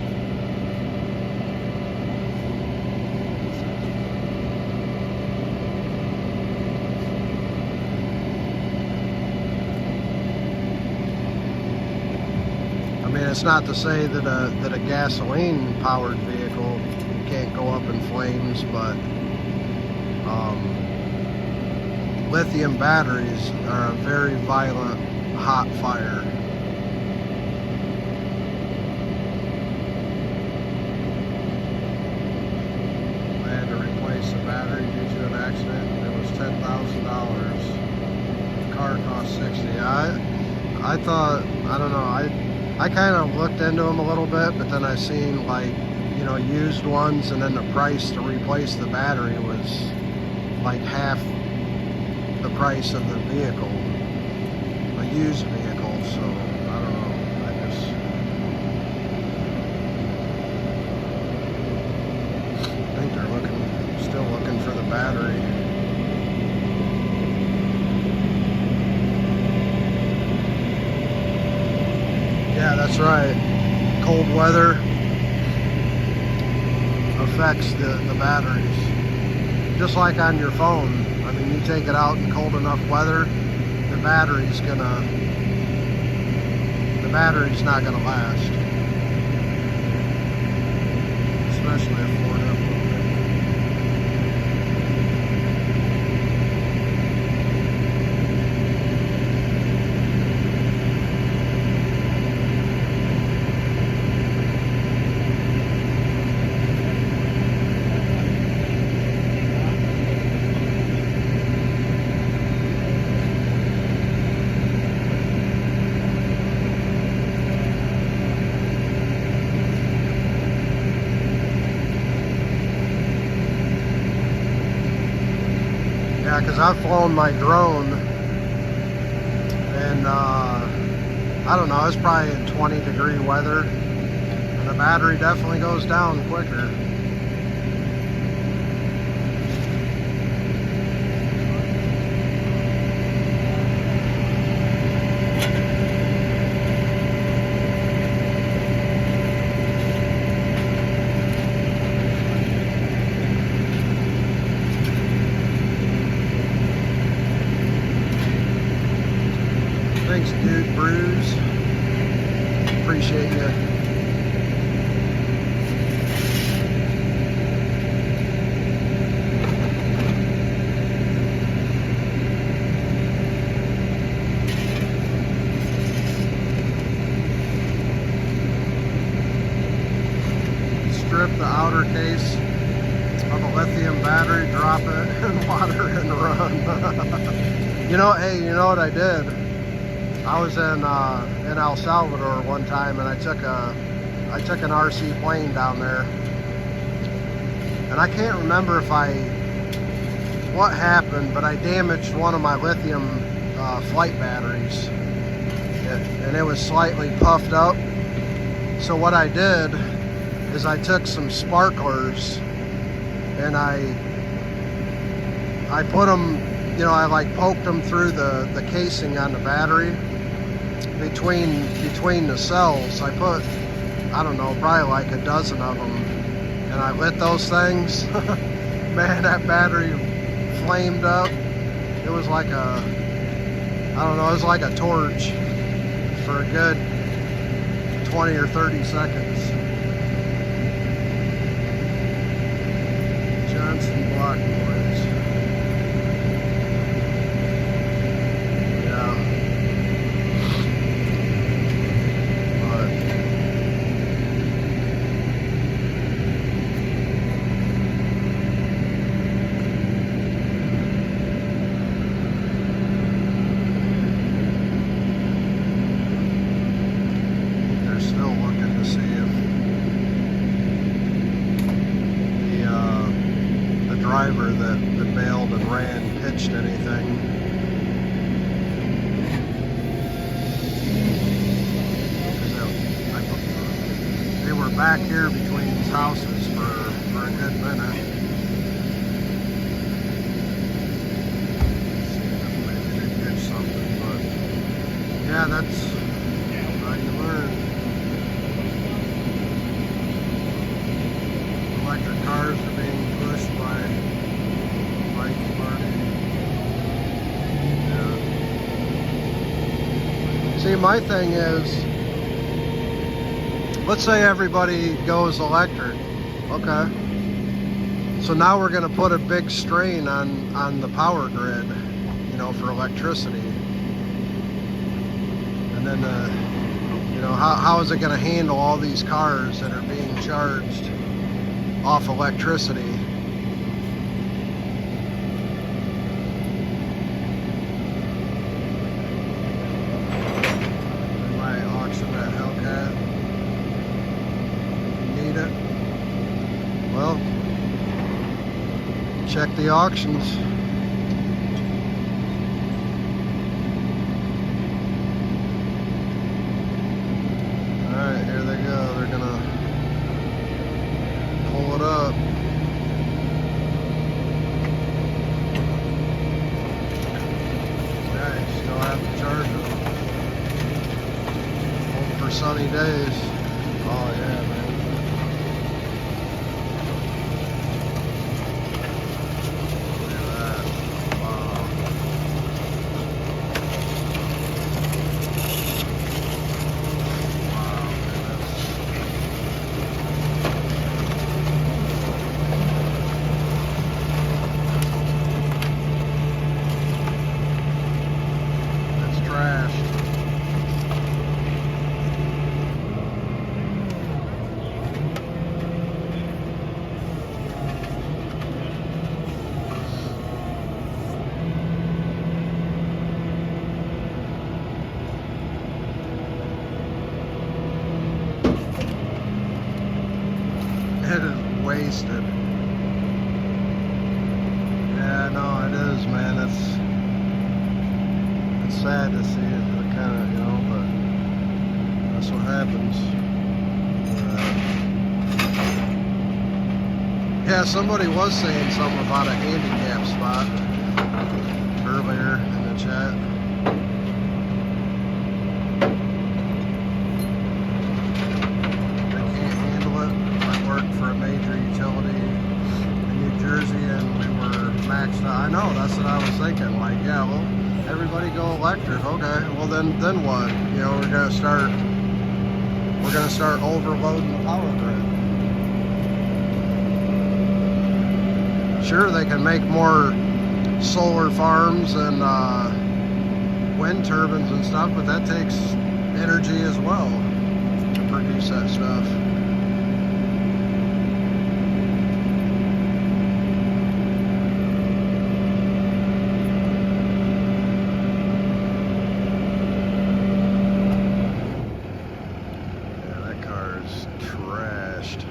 I mean, it's not to say that a gasoline-powered vehicle can't go up in flames, but lithium batteries are a very violent, hot fire. I had to replace the battery due to an accident. It was $10,000. The car cost $60,000. I thought, I don't know, I kind of looked into them a little bit, but then I seen, like, you know, used ones, and then the price to replace the battery was like half the price of the vehicle, a used vehicle. So I don't know, I think they're still looking for the battery. Yeah, that's right. Cold weather affects the batteries. Just like on your phone. I mean, you take it out in cold enough weather, the battery's not gonna last. Especially if Ford up. Yeah, because I've flown my drone, and I don't know, it's probably in 20-degree weather, and the battery definitely goes down quicker. Thanks, dude. Bruce. Appreciate you. Strip the outer case of a lithium battery, drop it in water, and run. You know, hey, you know what I did? I was in El Salvador one time, and I took an RC plane down there, and I can't remember what happened, but I damaged one of my lithium flight batteries, and it was slightly puffed up. So what I did is I took some sparklers, and I put them, you know, I like poked them through the casing on the battery. Between the cells, I put, I don't know, probably like a dozen of them, and I lit those things. Man, that battery flamed up. It was like I don't know, it was like a torch for a good 20 or 30 seconds. stock boys. Yeah. But they're still looking to see if the driver that bailed and ran pitched anything. They were back here between these houses for a good minute. See if maybe they pitched something, but yeah, that's how you learn. Electric cars are being pushed by Mike Marty. Yeah. See, my thing is, let's say everybody goes electric. Okay. So now we're going to put a big strain on the power grid, you know, for electricity. And then, you know, how is it going to handle all these cars that are being charged off electricity? We might auction that Hellcat. Need it? Well, check the auctions. Alright, here they go. They're gonna pull it up. Okay, still have to charge it. Hope for sunny days. Oh yeah, man. Look at that. Wow. Wow, man, that's trashed. It is wasted. Yeah, no, it is, man. It's sad to see it, kind of, you know, but that's what happens. Yeah, somebody was saying something about a handicap spot earlier in the chat. They can't handle it. I worked for a major utility in New Jersey and we were maxed out. I know, that's what I was thinking. Like, yeah, well, everybody go electric. Okay, well then what? You know, we're gonna start overloading the power grid. Sure, they can make more solar farms and wind turbines and stuff, but that takes energy as well to produce that stuff. Yeah, that car is trashed.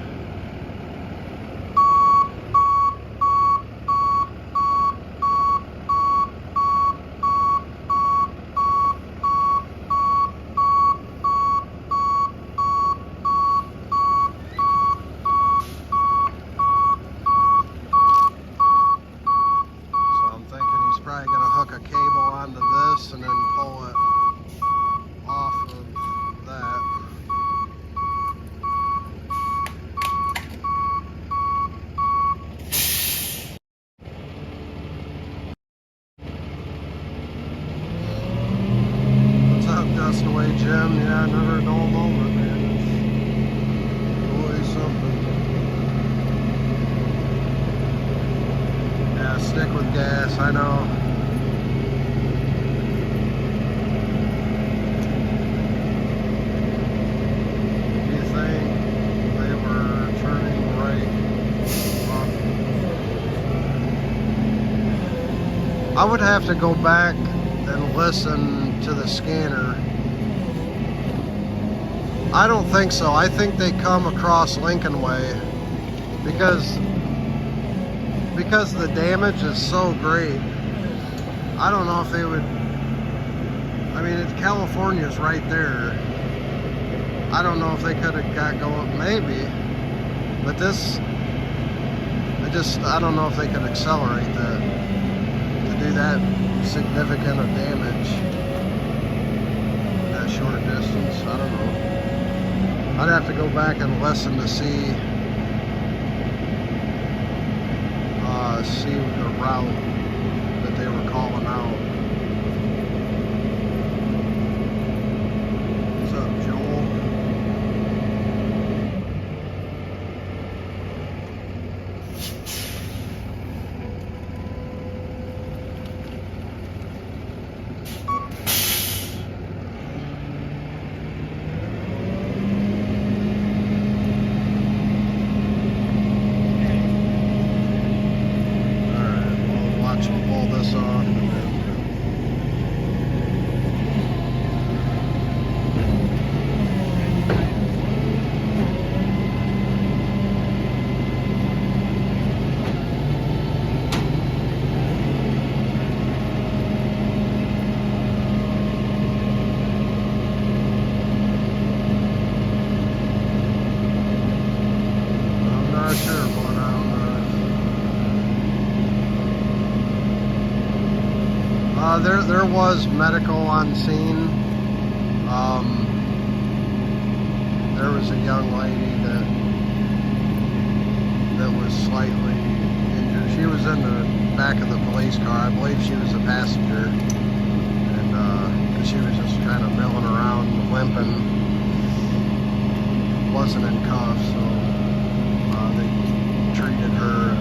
stick with gas, I know. Do you think they were turning right off? I would have to go back and listen to the scanner. I don't think so. I think they come across Lincoln Way because the damage is so great. I don't know if they would. I mean, California's right there. I don't know if they could have got going, maybe, but this, I don't know if they could accelerate that to do that significant of damage that short distance. I don't know. I'd have to go back and listen to see the route that they were calling out. What's up, Joel? There was medical on scene. There was a young lady that was slightly injured. She was in the back of the police car. I believe she was a passenger, and 'cause she was just kind of milling around, limping. Wasn't in cuffs, so they treated her.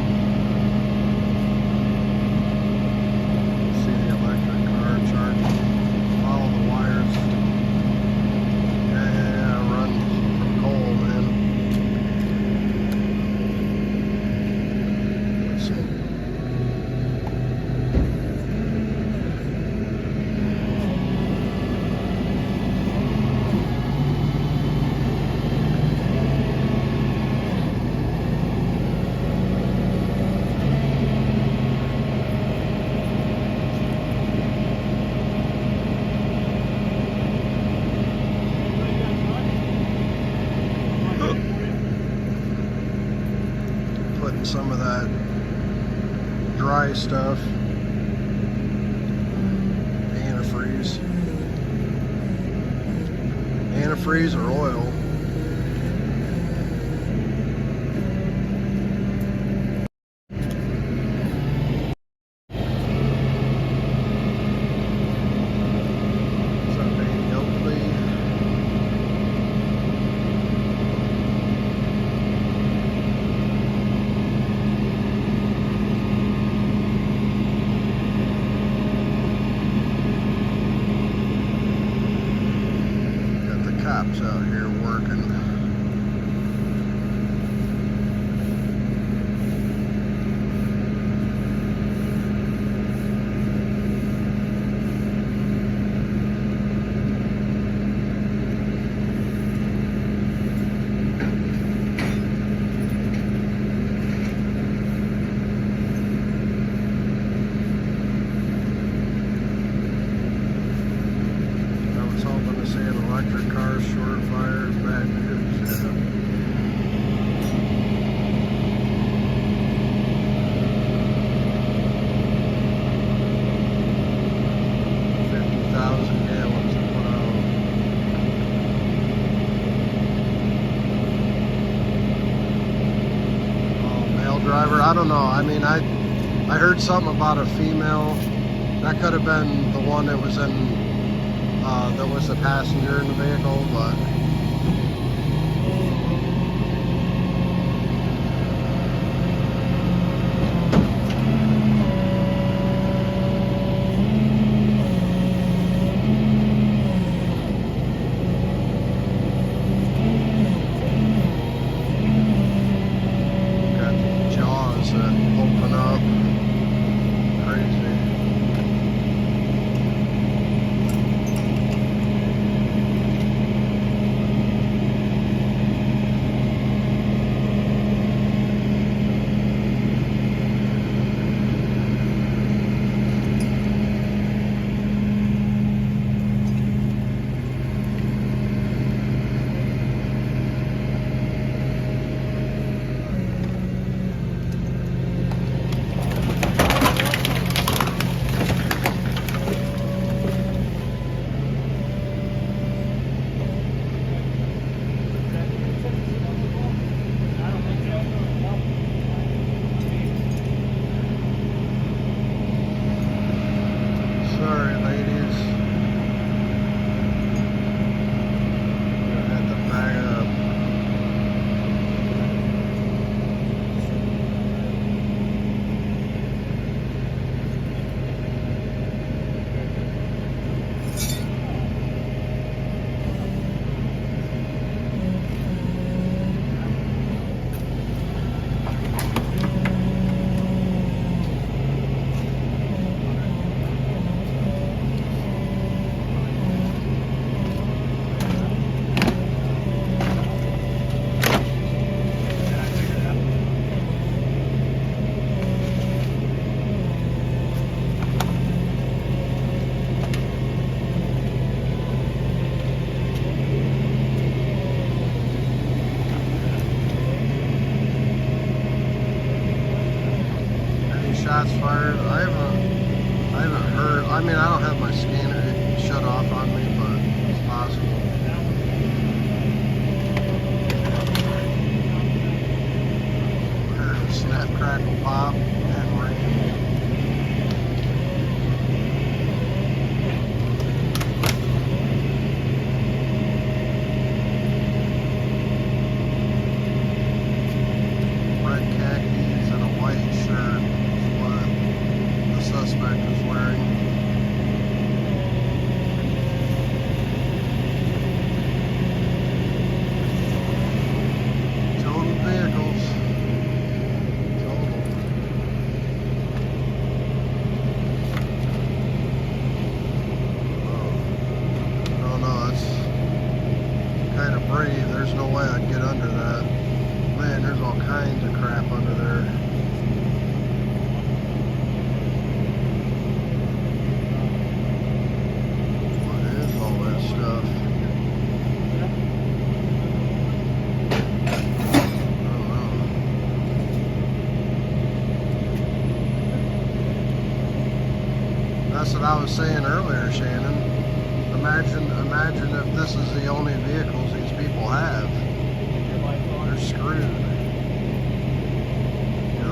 Some of that dry stuff, antifreeze or oil. Out here working. Electric cars, short fires, bad news. Yeah. Driver, I don't know. I mean, I heard something about a female. That could have been the one that was in, that was the passenger in the vehicle, but shots fired. I haven't heard. I mean, I don't have my scanner shut off on me, but it's possible. Snap, crackle, pop, and rain. Red khakis and a white shirt is what the suspect was wearing. Total vehicles. There's no way I'd get under that. Man, there's all kinds of crap under there. What is all that stuff? I don't know. That's what I was saying earlier, Shannon. Imagine if this is the only vehicles these people have. They're screwed. You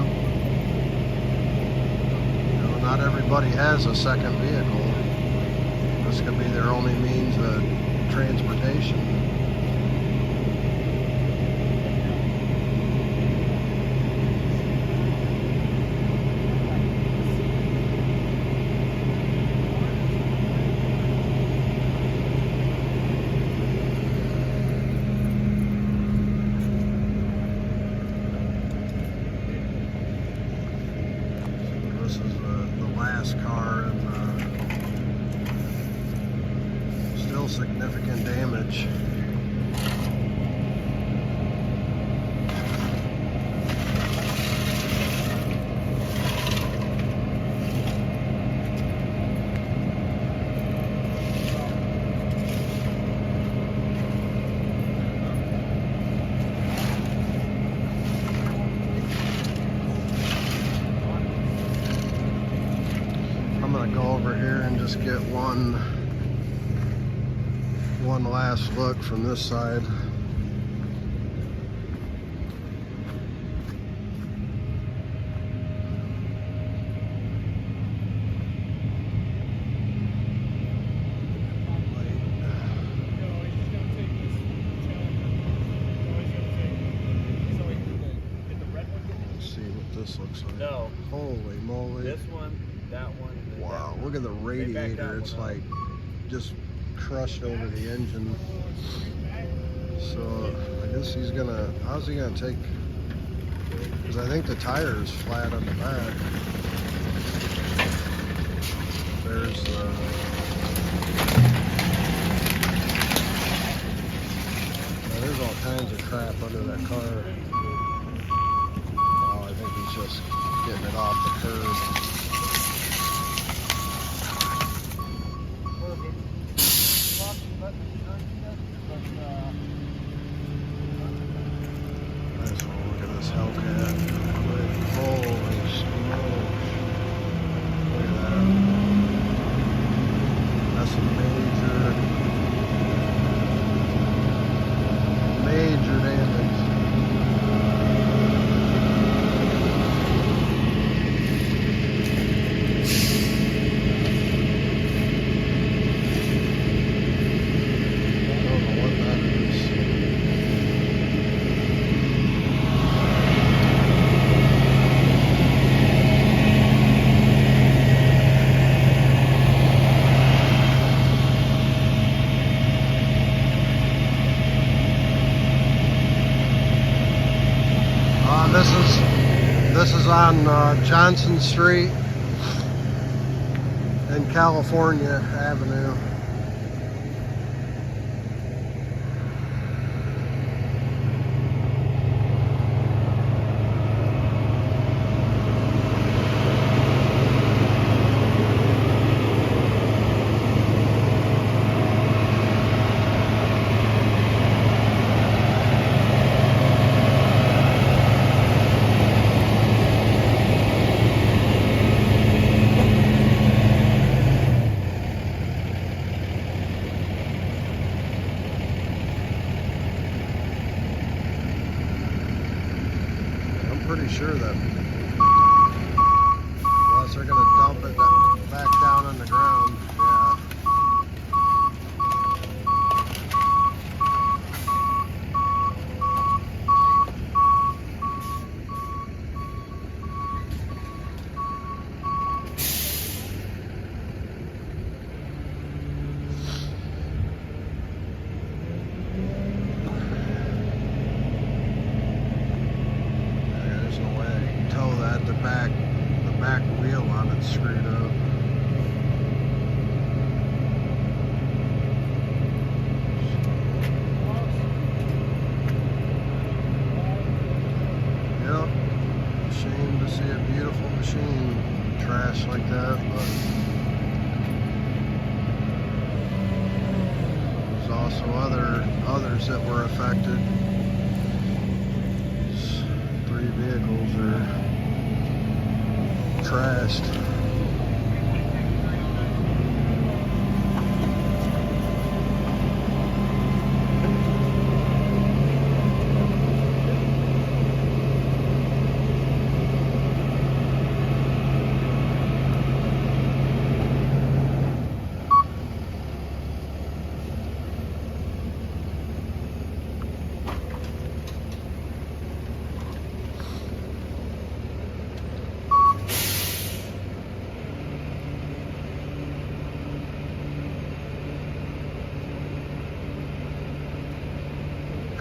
know, not everybody has a second vehicle. This could be their only means of transportation. This is the last car, and still significant damage. I'm gonna go over here and just get one last look from this side. Let's see what this looks like. No. Holy moly. This one, that one. and Wow, that one. look at the They backed that radiator. It's one up. like just crushed over the engine. So I guess he's gonna, how's he gonna take, because I think the tire is flat on the back. There's there's all kinds of crap under that car. Oh, I think he's just getting it off the curb. Nice one. Look at this Hellcat. Holy smokes. Look at that. That's some major damage. I don't know what that is. This is on Johnson Street and California Avenue. pretty sure that unless they're gonna dump it back down on the ground, yeah. There's no way I can tow that. The back wheel on it's screwed up. Yep. Shame to see a beautiful machine trash like that, but there's also others that were affected. These 3 vehicles are trashed.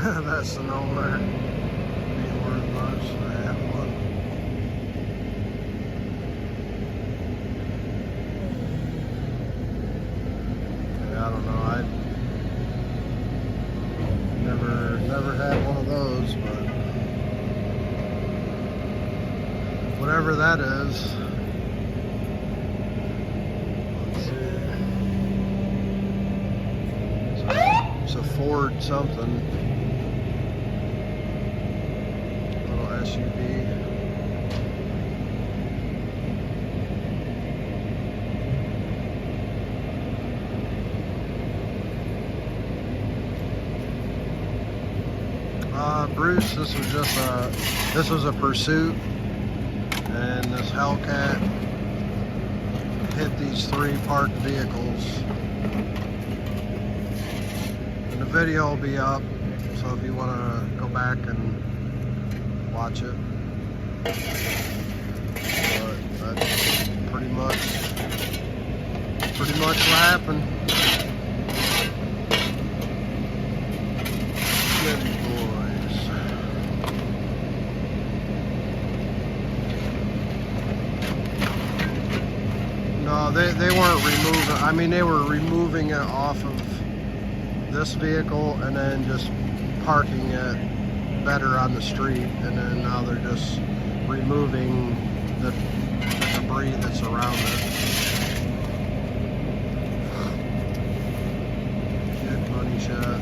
That's the number. Ain't worth much. I have one. Yeah, I don't know. I never had one of those, but whatever that is. Let's see. It's a Ford something. SUV. Bruce, this was a pursuit, and this Hellcat hit these 3 parked vehicles. And the video will be up, so if you want to go back and watch it. But that's pretty much what happened. Good boys. No, they weren't removing. I mean, they were removing it off of this vehicle and then just parking it better on the street, and then now they're just removing the debris that's around it. Good money shot.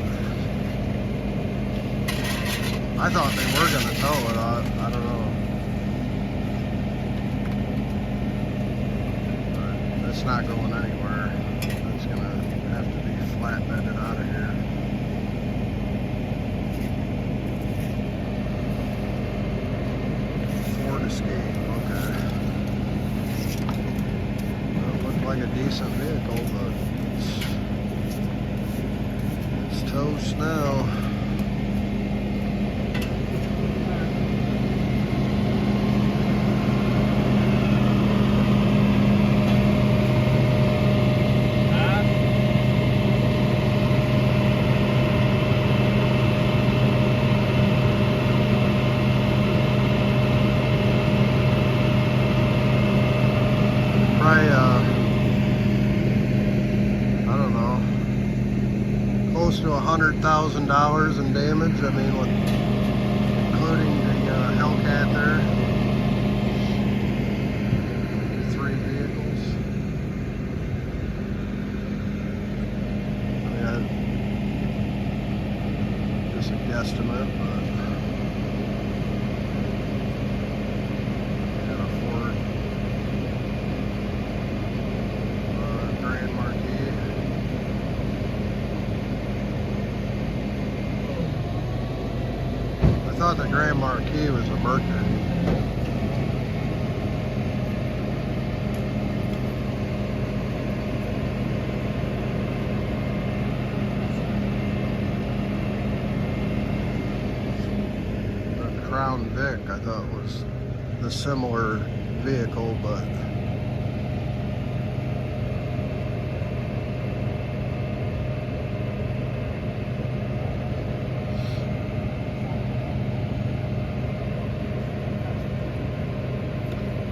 I thought they were gonna tow it. I don't know. But it's not going anywhere. It's gonna have to be flatbedded out of here. Escape, okay. Well, it looked like a decent vehicle, but it's toast now. Probably, I don't know, close to $100,000 in damage. I mean, including the Hellcat there. 3 vehicles. Yeah, just a guesstimate, but. I thought the Grand Marquis was a Mercury. The Crown Vic I thought was the similar vehicle, but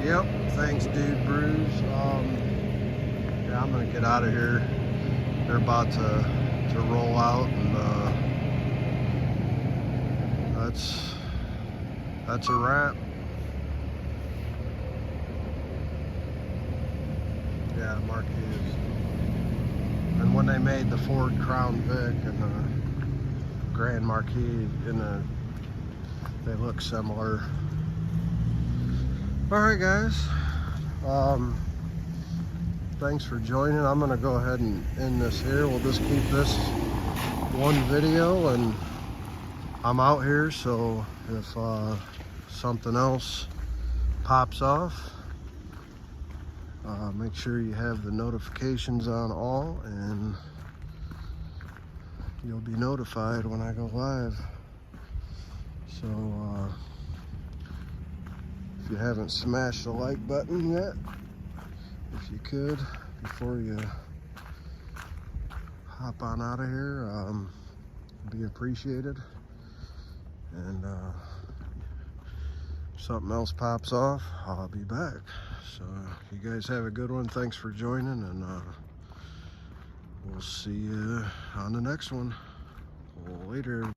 yep, thanks dude Bruce. Yeah, I'm gonna get out of here. They're about to roll out, and that's a wrap. Yeah, Marquis. And when they made the Ford Crown Vic and the Grand Marquis, they look similar. Alright guys, thanks for joining. I'm gonna go ahead and end this here. We'll just keep this one video, and I'm out here, so if something else pops off, make sure you have the notifications on all, and you'll be notified when I go live. So if you haven't smashed the like button yet, if you could, before you hop on out of here, be appreciated. And if something else pops off, I'll be back. So you guys have a good one. Thanks for joining, and we'll see you on the next one. Later.